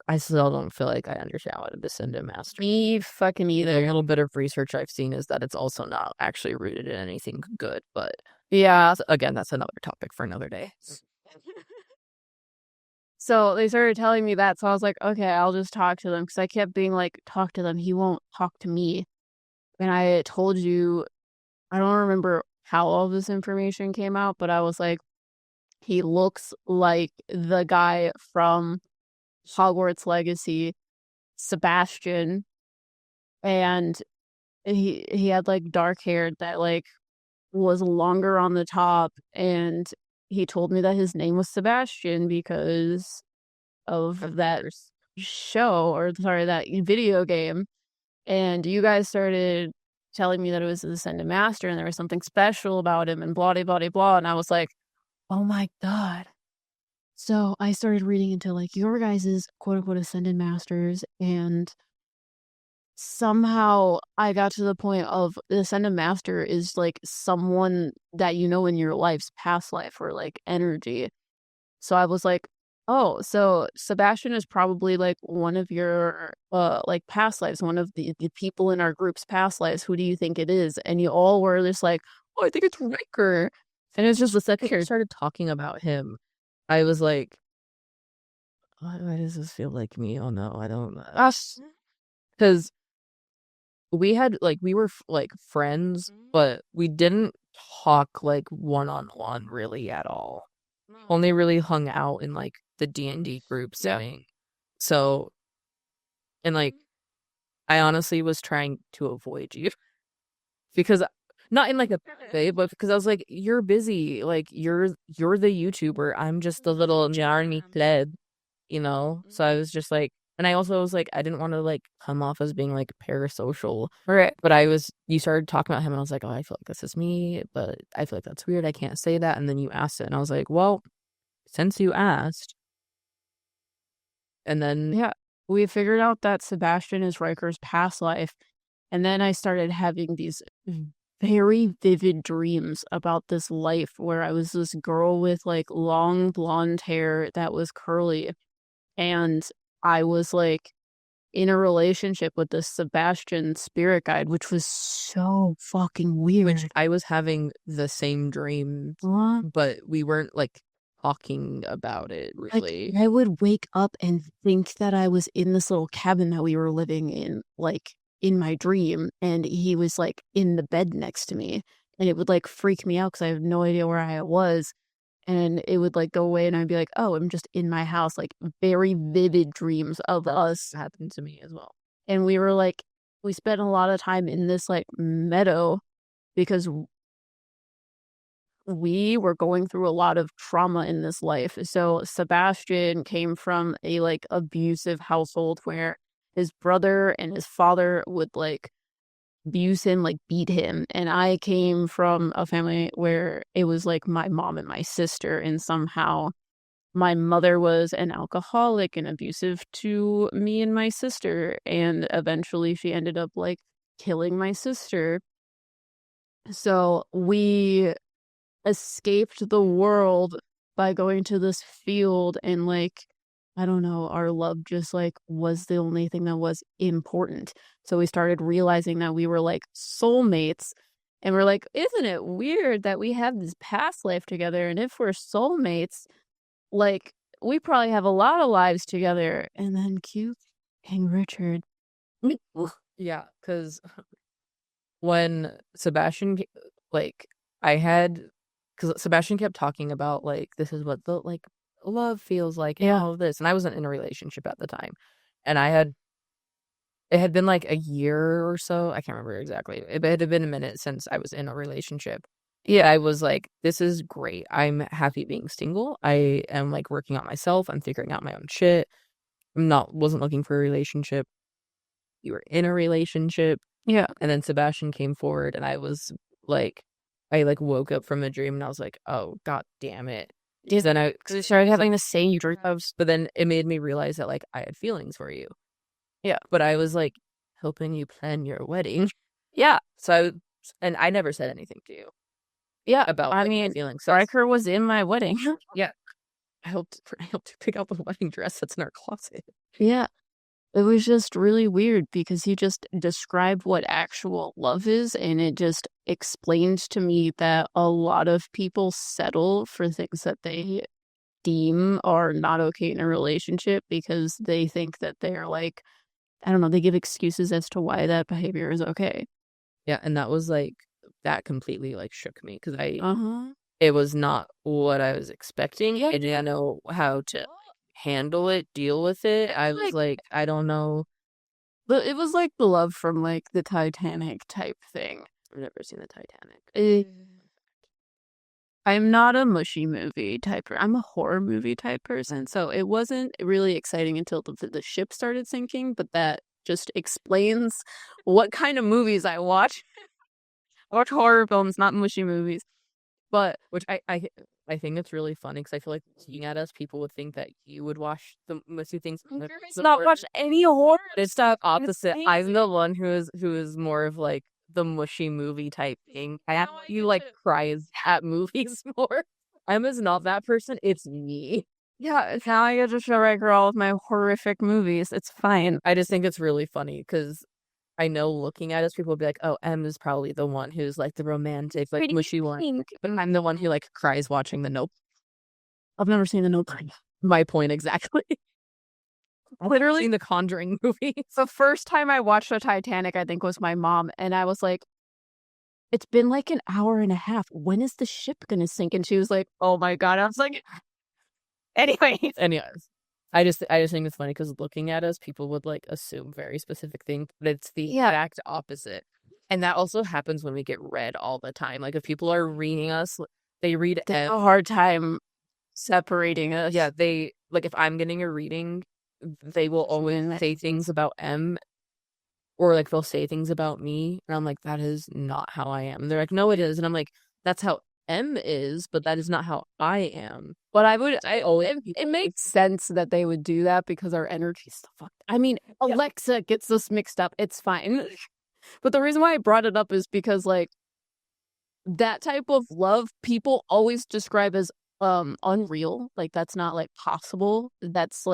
B: I still don't feel like I understand what a descendant master.
A: Me fucking either.
B: A little bit of research I've seen is that it's also not actually rooted in anything good, but
A: yeah,
B: again, that's another topic for another day.
A: So they started telling me that, so I was like, okay, I'll just talk to them, because I kept being like, talk to them, he won't talk to me. And I told you, I don't remember how all this information came out, but I was like, he looks like the guy from Hogwarts Legacy, Sebastian, and he had like dark hair that like was longer on the top, and he told me that his name was Sebastian because of that show, or sorry, that video game. And you guys started telling me that it was the Ascended Master and there was something special about him and blah, blah, blah, blah. And I was like, oh my God. So I started reading into like your guys' quote unquote Ascended Masters, and somehow I got to the point of the Ascended Master is like someone that you know in your life's past life or like energy. So I was like, oh, so Sebastian is probably like one of your like past lives, one of the people in our group's past lives. Who do you think it is? And you all were just like, oh, I think it's Riker. And it's just
B: The
A: the
B: second you
A: second.
B: started talking about him, I was like, why does this feel like me? Oh no, I don't know. Because we were like friends, but we didn't talk like one on one really at all. Only really hung out in like the D&D group setting. So, and like I honestly was trying to avoid you because not in like a way, but because I was like, you're busy. Like you're the YouTuber. I'm just the little Jarny pleb, you know? So I was just like, and I also was like, I didn't want to like come off as being like parasocial.
A: Right.
B: But you started talking about him and I was like, oh, I feel like this is me, but I feel like that's weird. I can't say that. And then you asked it and I was like, well, since you asked, and then
A: Yeah. We figured out that Sebastian is Riker's past life. And then I started having these very vivid dreams about this life where I was this girl with like long blonde hair that was curly. And I was like in a relationship with this Sebastian spirit guide, which was so fucking weird.
B: which I was having the same dream,
A: What?
B: but we weren't like talking about it really.
A: Like, I would wake up and think that I was in this little cabin that we were living in, like in my dream, and he was like in the bed next to me, and it would like freak me out because I have no idea where I was, and it would like go away, and I'd be like, oh, I'm just in my house, like very vivid dreams of us,
B: Happened to me as well.
A: and we were like, we spent a lot of time in this like meadow because we were going through a lot of trauma in this life. So Sebastian came from a like abusive household where his brother and his father would like abuse him, like beat him. And I came from a family where it was like my mom and my sister, and somehow my mother was an alcoholic and abusive to me and my sister. And eventually she ended up like killing my sister. So we escaped the world by going to this field, and like I don't know, our love just like was the only thing that was important. So we started realizing that we were like soulmates, and we're like, isn't it weird that we have this past life together, and if we're soulmates, like we probably have a lot of lives together. And then cute King Richard.
B: Yeah, because when Sebastian, like, I had, because Sebastian kept talking about, like, this is what the, like, love feels like, and
A: Yeah.
B: all of this. And I wasn't in a relationship at the time. And it had been like a year or so. I can't remember exactly. It had been a minute since I was in a relationship. Yeah, I was like, this is great. I'm happy being single. I am like working on myself. I'm figuring out my own shit. Wasn't looking for a relationship. You were in a relationship.
A: Yeah.
B: And then Sebastian came forward and I was like, I like woke up from a dream and I was like, oh, god damn it. Then
A: Because we started having the same dreams.
B: but then it made me realize that like I had feelings for you.
A: Yeah.
B: But I was like helping you plan your wedding.
A: Yeah.
B: And I never said anything to you
A: Yeah.
B: about
A: I
B: like,
A: mean,
B: feelings.
A: Riker was in my wedding.
B: Yeah. I helped you pick out the wedding dress that's in our closet.
A: Yeah. It was just really weird because he just described what actual love is, and it just explained to me that a lot of people settle for things that they deem are not okay in a relationship because they think that they're like, I don't know, they give excuses as to why that behavior is okay.
B: Yeah, and that was like that completely like shook me because
A: Uh-huh.
B: it was not what I was expecting.
A: Yeah.
B: I didn't know how to handle it, deal with it. I was like, I don't know.
A: But it was like the love from like the Titanic type thing.
B: I've never seen the Titanic.
A: I'm not a mushy movie type. I'm a horror movie type person, so it wasn't really exciting until the ship started sinking. But that just explains what kind of movies I watch. I watch horror films, not mushy movies. But
B: Which I I think it's really funny because I feel like looking at us, people would think that you would watch the mostly things.
A: It's not watch any horror
B: It's the opposite. I'm the one who is more of like the mushy movie type thing. I have you like cries at movies more. Emma's not that person. It's me.
A: Yeah, now I get to show Riker all of my horrific movies. It's fine.
B: I just think it's really funny because I know looking at us, people will be like, "Oh, Em is probably the one who's like the romantic, like mushy one," but I'm the one who like cries watching The Nope.
A: I've never seen The Notebook.
B: My point exactly.
A: Literally,
B: Seen the Conjuring movie.
A: the first time I watched the Titanic, I think was my mom, and I was like, "It's been like an hour and a half. When is the ship gonna sink?" And she was like, "Oh my god!" I was like, "Anyways,
B: Anyways, I just think it's funny because looking at us, people would like assume very specific things, but it's the exact opposite. And that also happens when we get read all the time. Like if people are reading us, they read
A: they have a hard time separating us."
B: Yeah, they like if I'm getting a reading, they will always say things about M, or like they'll say things about me, and I'm like, that is not how I am. And they're like, no, it is, and I'm like, that's how M is, but that is not how I am.
A: But it makes sense that they would do that because our energy's so fucked. I mean, Alexa gets us mixed up. It's fine. But the reason why I brought it up is because like that type of love people always describe as unreal. Like that's not like possible. That's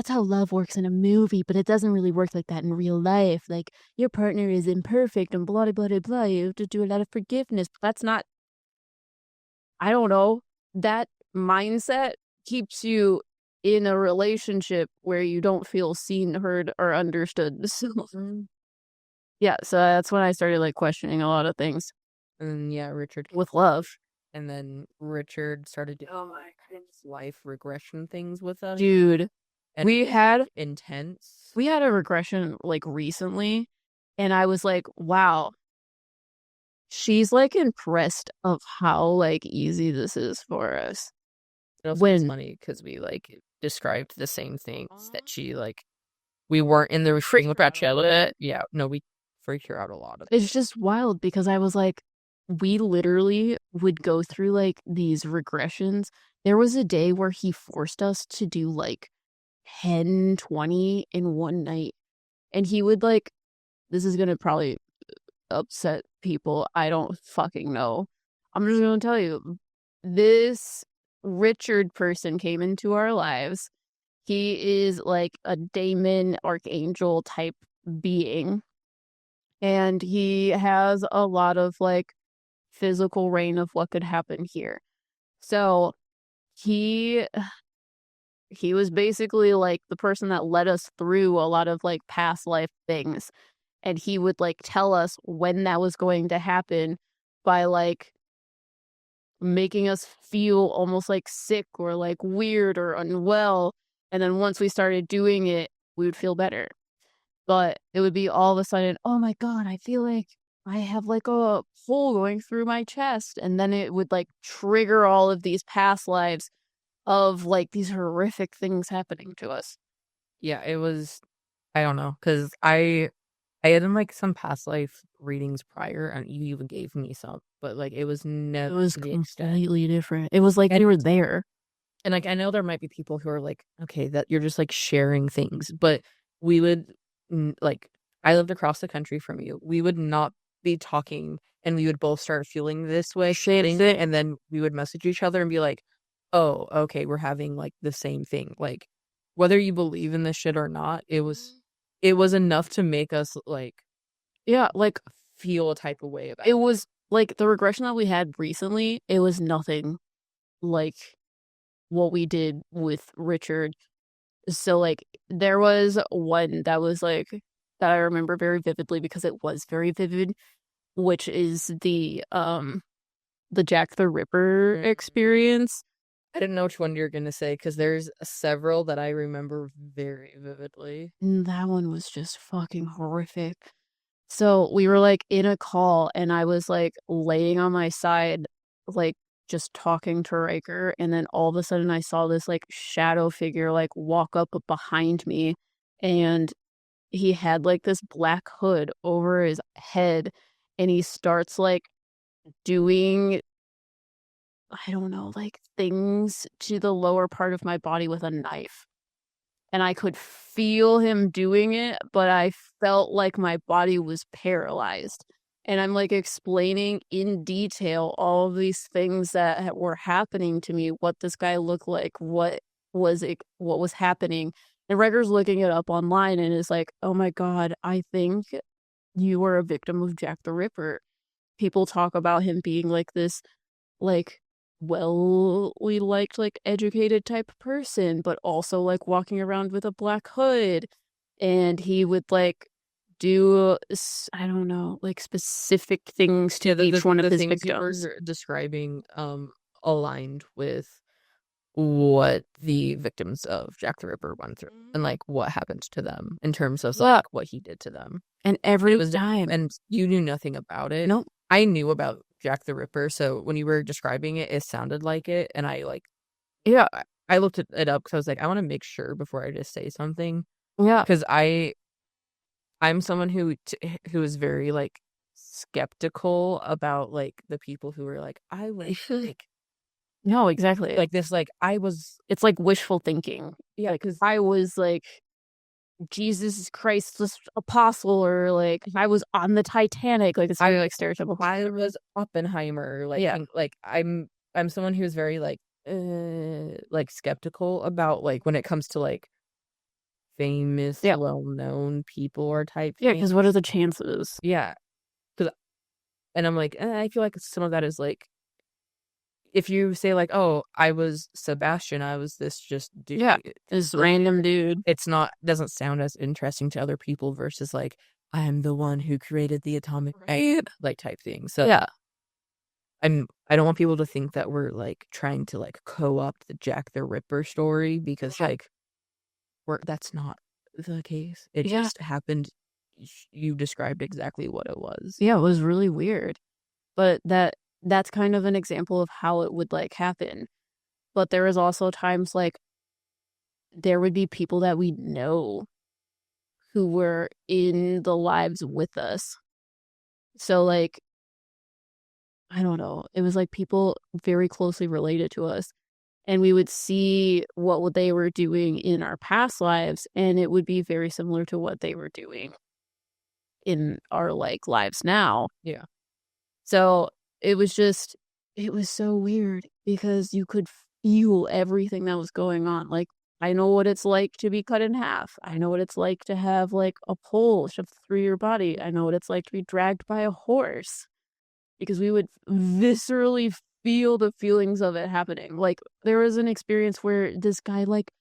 A: how love works in a movie, but it doesn't really work like that in real life. Like your partner is imperfect and blah blah blah blah. You have to do a lot of forgiveness. But that's not, I don't know. That mindset keeps you in a relationship where you don't feel seen, heard, or understood. So yeah, so that's when I started like questioning a lot of things
B: And yeah, Richard,
A: with love.
B: and then Richard started doing life regression things with us.
A: Dude,
B: And
A: we had
B: intense.
A: we had a regression like recently, and I was like, wow, she's like impressed of how like easy this is for us.
B: It also was funny because we like described the same things that she like. We weren't in the regression. Yeah, no, we freaked her out a lot.
A: It's just wild because I was like, we literally would go through like these regressions. There was a day where he forced us to do like 10, 20 in one night. And he would like, this is gonna probably upset people. I don't fucking know. I'm just gonna tell you, this Richard person came into our lives. He is like a daemon archangel type being. And he has a lot of like physical reign of what could happen here. So he was basically like the person that led us through a lot of like past life things, and he would like tell us when that was going to happen by like making us feel almost like sick or like weird or unwell, and then once we started doing it we would feel better. But it would be all of a sudden, oh my god, I feel like I have like a hole going through my chest, and then it would like trigger all of these past lives of like these horrific things happening to us.
B: Yeah, it was. I don't know because I had done like some past life readings prior, and you even gave me some, but like it was never.
A: It was completely different. It was like you were there.
B: And like I know there might be people who are like, okay, that you're just like sharing things, but we would like I lived across the country from you. We would not be talking, and we would both start feeling this way, and then we would message each other and be like, "Oh, okay, we're having like the same thing." Like whether you believe in this shit or not, it was enough to make us like
A: Yeah, like
B: feel a type of way about
A: it was like the regression that we had recently, it was nothing like what we did with Richard. So like there was one that was like that I remember very vividly because it was very vivid, which is the Jack the Ripper experience.
B: I didn't know which one you're gonna say because there's several that I remember very vividly.
A: And that one was just fucking horrific. So we were like in a call and I was like laying on my side, like just talking to Riker, and then all of a sudden I saw this like shadow figure like walk up behind me, and he had like this black hood over his head, and he starts like doing I don't know, like things to the lower part of my body with a knife. And I could feel him doing it, but I felt like my body was paralyzed. And I'm like explaining in detail all of these things that were happening to me, what this guy looked like, what was happening. And Reger's looking it up online and is like, "Oh my God, I think you were a victim of Jack the Ripper." People talk about him being like this, like, well, we liked like educated type person, but also like walking around with a black hood. And he would like do, I don't know, like specific things to each one of
B: the
A: his
B: things you
A: victims.
B: were describing aligned with what the victims of Jack the Ripper went through and like what happened to them in terms of
A: Yeah.
B: like what he did to them.
A: And every time.
B: And you knew nothing about it.
A: Nope.
B: I knew about Jack the Ripper, so when you were describing it, it sounded like it, and I like,
A: Yeah.
B: I looked it up because I was like, I want to make sure before I just say something,
A: Yeah.
B: because I'm someone who is very like skeptical about like the people who are like, I was like
A: No, exactly.
B: like this, like I was,
A: It's like wishful thinking.
B: yeah, because
A: I was like Jesus Christ's apostle, or like if I was on the Titanic, like it's very like stereotypical.
B: I was Oppenheimer, like
A: Yeah.
B: and, like I'm someone who's very like skeptical about like when it comes to like famous,
A: Yeah.
B: well-known people or type
A: Yeah,
B: thing.
A: because what are the chances?
B: Yeah, because and I'm like, I feel like some of that is like if you say like, oh, I was Sebastian, I was this just dude.
A: Yeah, this random dude.
B: It's not doesn't sound as interesting to other people versus like I am the one who created the atomic bomb, like type thing. So
A: Yeah.
B: I don't want people to think that we're like trying to like co-opt the Jack the Ripper story because like that's not the case. It
A: Yeah.
B: just happened. You described exactly what it was.
A: Yeah, it was really weird. But that's kind of an example of how it would like happen. But there is also times like there would be people that we know who were in the lives with us. So like I don't know. It was like people very closely related to us. And we would see what they were doing in our past lives, and it would be very similar to what they were doing in our like lives now.
B: Yeah.
A: So it was so weird because you could feel everything that was going on. Like, I know what it's like to be cut in half. I know what it's like to have like a pole shoved through your body. I know what it's like to be dragged by a horse, because we would viscerally feel the feelings of it happening. Like, there was an experience where this guy like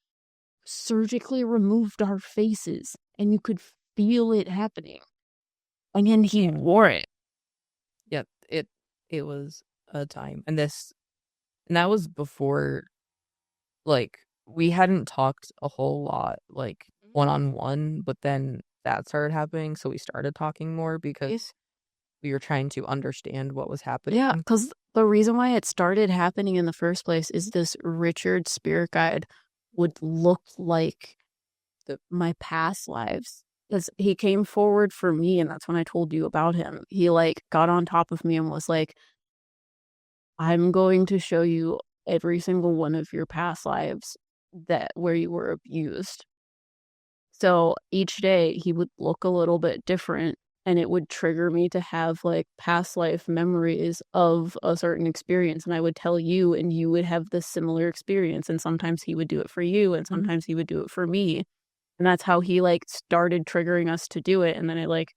A: surgically removed our faces and you could feel it happening. And then he wore it.
B: Yeah, it was a time. And that was before like we hadn't talked a whole lot like one-on-one, but then that started happening, so we started talking more because we were trying to understand what was happening.
A: Yeah, because the reason why it started happening in the first place is this Richard spirit guide would look like my past lives. Because he came forward for me, and that's when I told you about him. He like got on top of me and was like, I'm going to show you every single one of your past lives where you were abused. So each day he would look a little bit different, and it would trigger me to have like past life memories of a certain experience. And I would tell you, and you would have this similar experience. And sometimes he would do it for you, and sometimes he would do it for me. And that's how he like started triggering us to do it. And then it like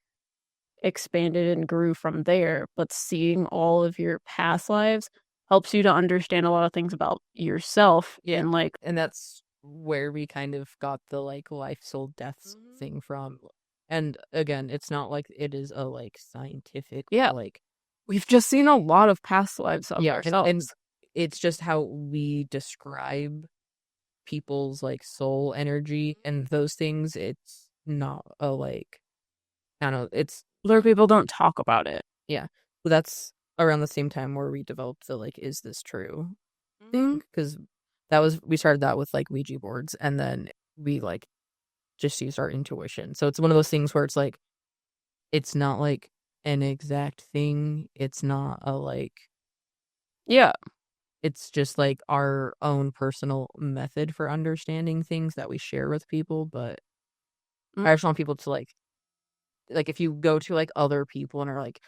A: expanded and grew from there. But seeing all of your past lives helps you to understand a lot of things about yourself.
B: Yeah.
A: And
B: that's where we kind of got the like life, soul, death thing from. And again, it's not like it is a like scientific like
A: we've just seen a lot of past lives of ourselves.
B: And it's just how we describe people's like soul energy and those things. It's not a like I don't know, it's
A: other people don't talk about it.
B: Yeah. Well, that's around the same time where we developed the like is this true thing, because we started that with like Ouija boards, and then we like just use our intuition. So it's one of those things where it's like it's not like an exact thing. It's not a like it's just like our own personal method for understanding things that we share with people, but I just want people to like if you go to like other people and are like,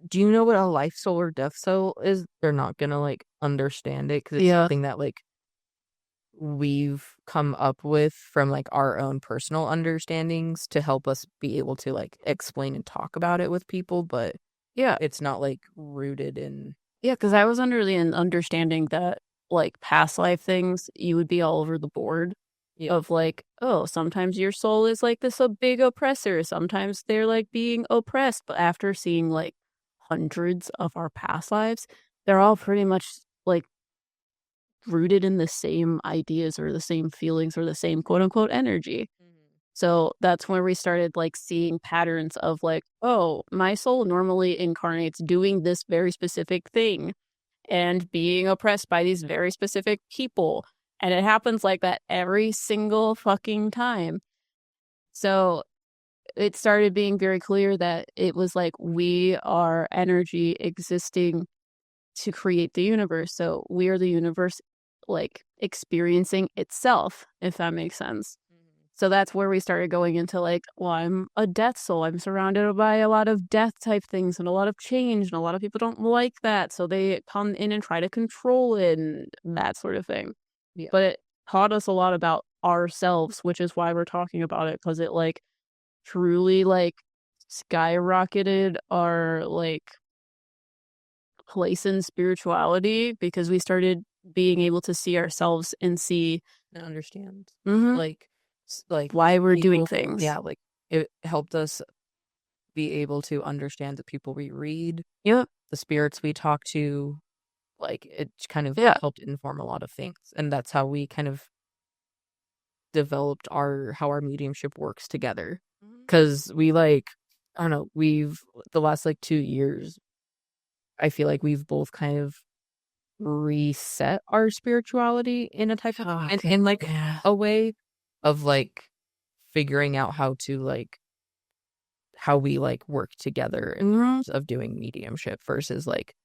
B: do you know what a life soul or death soul is? They're not gonna like understand it because it's
A: Yeah.
B: something that like we've come up with from like our own personal understandings to help us be able to like explain and talk about it with people, but
A: Yeah.
B: it's not like rooted in.
A: Yeah, because I was under the understanding that like past life things, you would be all over the board
B: Yeah.
A: of like, oh, sometimes your soul is like this a big oppressor. Sometimes they're like being oppressed. But after seeing like hundreds of our past lives, they're all pretty much like rooted in the same ideas or the same feelings or the same quote unquote energy. So that's when we started like seeing patterns of like, oh, my soul normally incarnates doing this very specific thing and being oppressed by these very specific people. And it happens like that every single fucking time. So it started being very clear that it was like we are energy existing to create the universe. So we are the universe like experiencing itself, if that makes sense. So that's where we started going into like, well, I'm a death soul. I'm surrounded by a lot of death type things and a lot of change, and a lot of people don't like that. So they come in and try to control it and that sort of thing.
B: Yeah.
A: But it taught us a lot about ourselves, which is why we're talking about it, because it like truly like skyrocketed our like place in spirituality because we started being able to see ourselves and see
B: And understand
A: Mhm.
B: like like
A: why we're doing
B: people,
A: things.
B: yeah, like it helped us be able to understand the people we read,
A: Yep.
B: the spirits we talk to, like it kind of
A: Yeah.
B: helped inform a lot of things, and that's how we kind of developed our how our mediumship works together. Because we like, I don't know, we've the last like 2 years, I feel like we've both kind of reset our spirituality in a type of in like
A: Yeah.
B: a way of like figuring out how to like how we like work together in terms of doing mediumship versus like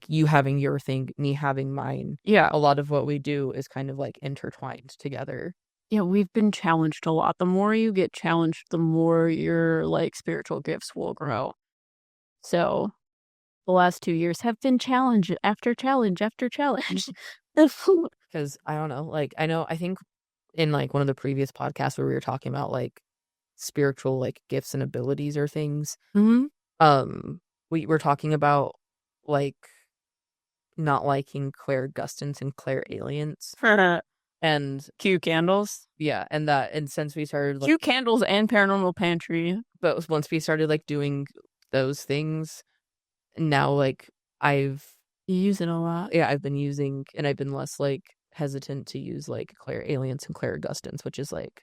B: you having your thing, me having mine.
A: Yeah.
B: A lot of what we do is kind of like intertwined together.
A: Yeah, we've been challenged a lot. The more you get challenged, the more your like spiritual gifts will grow. So the last 2 years have been challenge after challenge after challenge.
B: Because I don't know, like I think in like one of the previous podcasts where we were talking about like spiritual like gifts and abilities or things,
A: hmm
B: we were talking about like not liking Claire Gustins and Claire Aliens. And
A: Q candles.
B: yeah, and that, and since we started like,
A: Q candles and paranormal pantry.
B: but once we started like doing those things, now like I've,
A: You use it a lot.
B: yeah, I've been using, and I've been less like hesitant to use like Claire Aliens and Claire Augustins, which is like,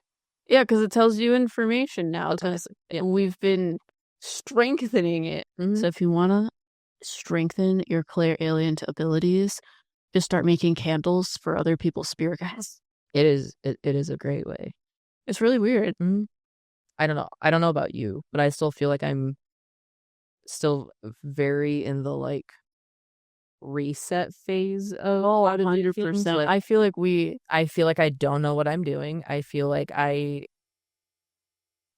A: Yeah, because it tells you information now.
B: okay,
A: Because
B: yeah.
A: we've been strengthening it.
B: Mhm.
A: So if you want to strengthen your clair alien abilities, just start making candles for other people's spirit guides.
B: It is a great way.
A: It's really weird.
B: Mhm. I don't know about you, but I still feel like I'm still very in the like reset phase of
A: Oh,
B: how to do things.
A: 100%.
B: Like, I feel like I don't know what I'm doing. I feel like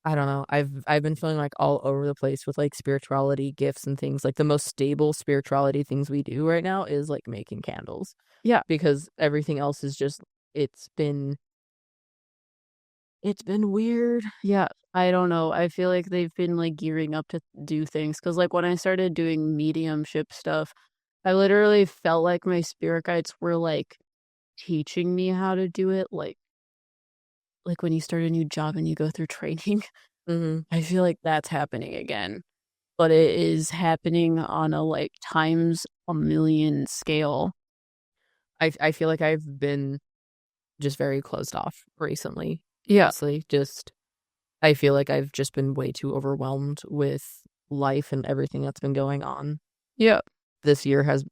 B: I don't know. I've been feeling like all over the place with like spirituality gifts and things. Like the most stable spirituality things we do right now is like making candles.
A: Yeah.
B: Because everything else is just it's been weird.
A: Yeah, I don't know. I feel like they've been like gearing up to do things because, like, when I started doing mediumship stuff, I literally felt like my spirit guides were like teaching me how to do it. Like when you start a new job and you go through training,
B: Mm-hmm.
A: I feel like that's happening again, but it is happening on a like times a million scale.
B: I feel like I've been just very closed off recently.
A: Yeah,
B: Honestly, just I feel like I've just been way too overwhelmed with life and everything that's been going on.
A: yeah,
B: This year has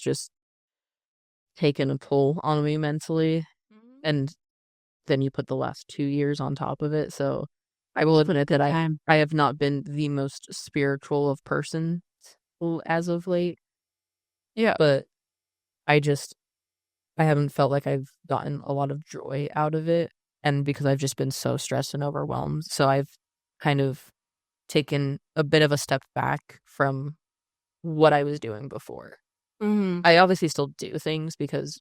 B: just taken a toll on me mentally, and then you put the last 2 years on top of it. So I will admit that I have not been the most spiritual of persons as of late.
A: Yeah.
B: But I haven't felt like I've gotten a lot of joy out of it. And because I've just been so stressed and overwhelmed. So I've kind of taken a bit of a step back from what I was doing before.
A: Mm-hmm.
B: I obviously still do things because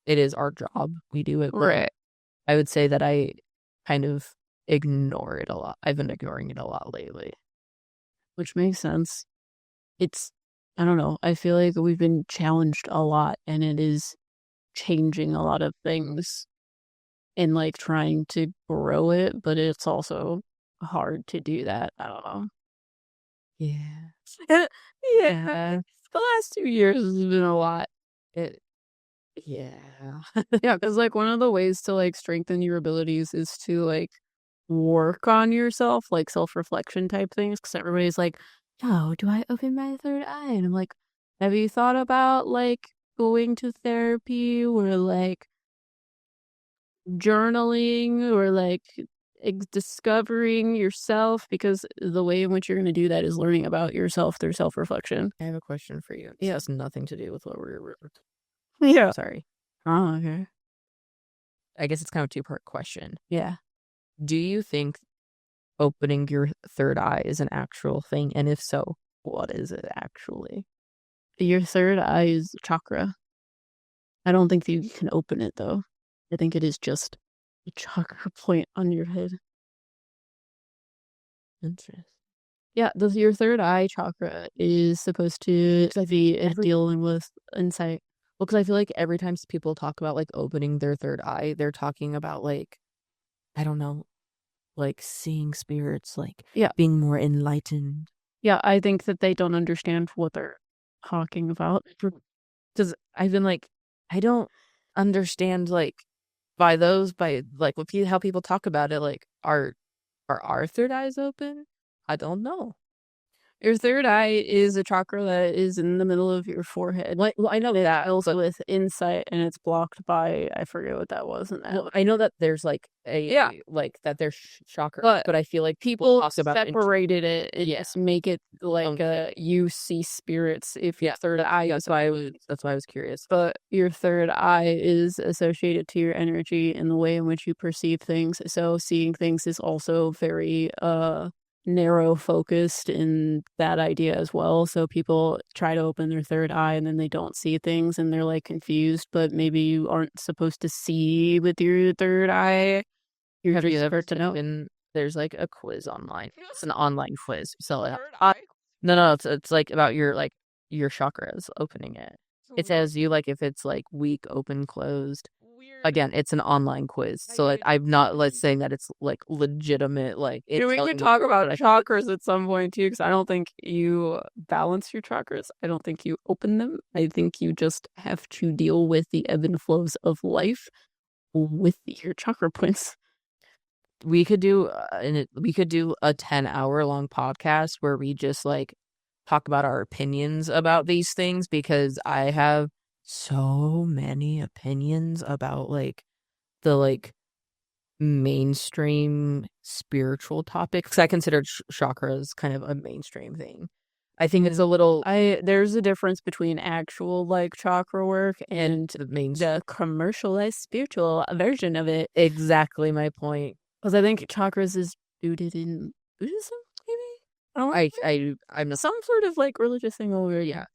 B: it is our job. We do it. But
A: Right.
B: I would say that I kind of ignore it a lot. I've been ignoring it a lot lately.
A: Which makes sense. I don't know. I feel like we've been challenged a lot and it is changing a lot of things and like trying to grow it, but it's also hard to do that. I don't know.
B: Yeah.
A: Yeah. The last 2 years has been a lot.
B: Yeah.
A: Yeah, because like one of the ways to like strengthen your abilities is to like work on yourself, like self-reflection type things. Because everybody's like, "Oh, do I open my third eye?" And I'm like, "Have you thought about like going to therapy or like journaling or like discovering yourself?" Because the way in which you're going to do that is learning about yourself through self-reflection.
B: I have a question for you.
A: Yeah.
B: It has nothing to do with what we're
A: Yeah.
B: sorry.
A: Oh, okay.
B: I guess it's kind of a two-part question.
A: Yeah.
B: Do you think opening your third eye is an actual thing? And if so, what is it actually?
A: Your third eye is chakra. I don't think that you can open it though. I think it is just a chakra point on your head.
B: Interesting.
A: Yeah, your third eye chakra is supposed to be dealing with insight.
B: Well, because I feel like every time people talk about like opening their third eye, they're talking about like, I don't know, like seeing spirits, like
A: Yeah.
B: being more enlightened.
A: Yeah, I think that they don't understand what they're talking about.
B: Because I've been like, I don't understand like by like how people talk about it, like are our third eyes open? I don't know.
A: Your third eye is a chakra that is in the middle of your forehead.
B: Well, I know that
A: Also with insight, and it's blocked by, I forget what that was.
B: I know that there's like like that there's chakra, but I feel like
A: people
B: talk about
A: separated it and just make it like you see spirits if your third eye.
B: That's why I was curious.
A: But your third eye is associated to your energy and the way in which you perceive things. So seeing things is also very narrow focused in that idea as well. So people try to open their third eye and then they don't see things and they're like confused, but maybe you aren't supposed to see with your third eye.
B: Have you ever to know? And there's like a quiz online. It's an online quiz. So no, it's like about your chakras opening it. It says you like if it's like weak, open, closed. Again, it's an online quiz. So like, I'm not saying that it's like legitimate. Like
A: we can talk about chakras at some point too, because I don't think you balance your chakras. I don't think you open them. I think you just have to deal with the ebb and flows of life with your chakra points.
B: We could do a 10-hour long podcast where we just like talk about our opinions about these things, because I have so many opinions about like the like mainstream spiritual topics. I consider chakras kind of a mainstream thing. I think it's a little.
A: There's a difference between actual like chakra work and
B: the
A: commercialized spiritual version of it.
B: Exactly my point.
A: Because I think chakras is rooted in Buddhism, maybe.
B: I'm
A: some sort of like religious thing over.
B: Yeah.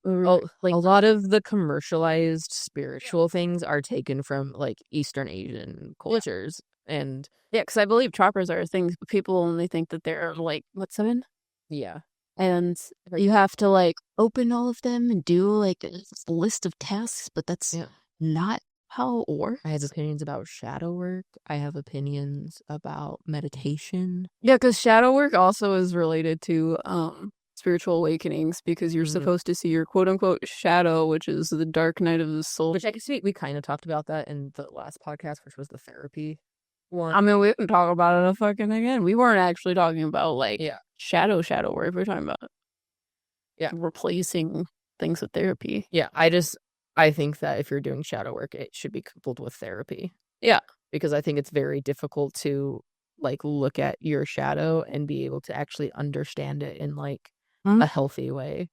B: Like a lot of the commercialized spiritual things are taken from like Eastern Asian cultures. And
A: because I believe chakras are things, but people only think that they're like, what, 7?
B: Yeah.
A: And you have to like open all of them and do like a list of tasks, but that's not how it works.
B: I have opinions about shadow work. I have opinions about meditation.
A: Yeah, because shadow work also is related to spiritual awakenings, because you're supposed to see your quote-unquote shadow, which is the dark night of the soul.
B: Which I guess we kind of talked about that in the last podcast, which was the therapy one.
A: I mean, we can talk about it again. We weren't actually talking about like shadow work. We're talking about replacing things with therapy.
B: Yeah, I think that if you're doing shadow work, it should be coupled with therapy.
A: Yeah,
B: because I think it's very difficult to like look at your shadow and be able to actually understand it and like a healthy way.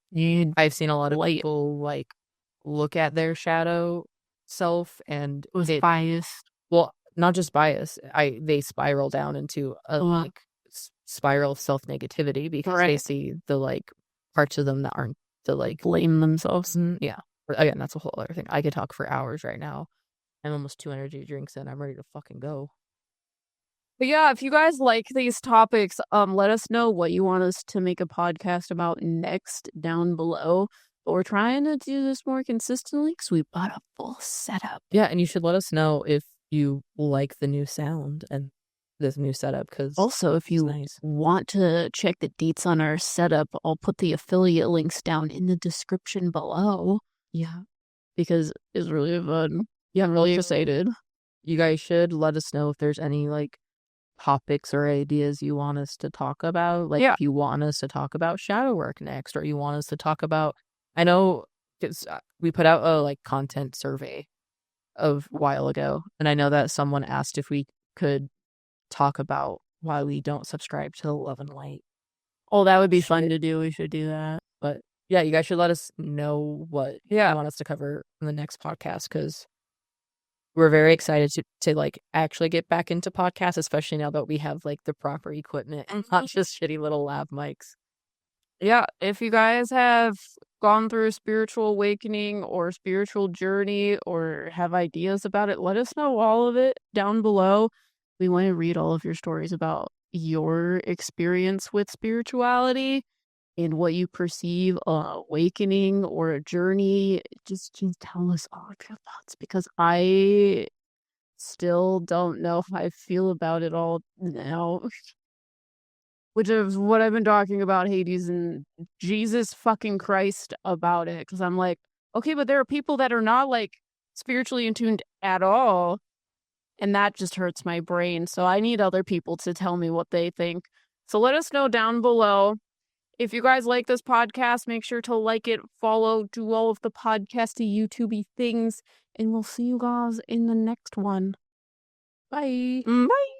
B: I've seen a lot of people like look at their shadow self and
A: was biased.
B: Well, not just bias. They spiral down into a like spiral of self negativity because they see the like parts of them that aren't the like
A: blame themselves.
B: Yeah. But again, that's a whole other thing. I could talk for hours right now. I'm almost 2 energy drinks in. I'm ready to fucking go.
A: But yeah, if you guys like these topics, let us know what you want us to make a podcast about next down below. But we're trying to do this more consistently because we bought a full setup.
B: Yeah, and you should let us know if you like the new sound and this new setup. Because
A: also, if you want to check the deets on our setup, I'll put the affiliate links down in the description below.
B: Yeah,
A: because it's really fun. Yeah, I'm really excited.
B: You guys should let us know if there's any like topics or ideas you want us to talk about. Like if you want us to talk about shadow work next, or you want us to talk about, I know because we put out a like content survey a while ago, and I know that someone asked if we could talk about why we don't subscribe to Love and Light.
A: Oh, that would be fun to do. We should do that.
B: But yeah, you guys should let us know what you want us to cover in the next podcast, because we're very excited to like actually get back into podcasts, especially now that we have like the proper equipment and not just shitty little lab mics.
A: Yeah, if you guys have gone through a spiritual awakening or spiritual journey or have ideas about it, let us know all of it down below. We want to read all of your stories about your experience with spirituality and what you perceive awakening or a journey. Just tell us all of your thoughts, because I still don't know how I feel about it all now. Which is what I've been talking about Hades and Jesus fucking Christ about it. Because I'm like, okay, but there are people that are not like spiritually in tuned at all. And that just hurts my brain. So I need other people to tell me what they think. So let us know down below. If you guys like this podcast, make sure to like it, follow, do all of the podcasty, YouTubey things. And we'll see you guys in the next one. Bye.
B: Bye.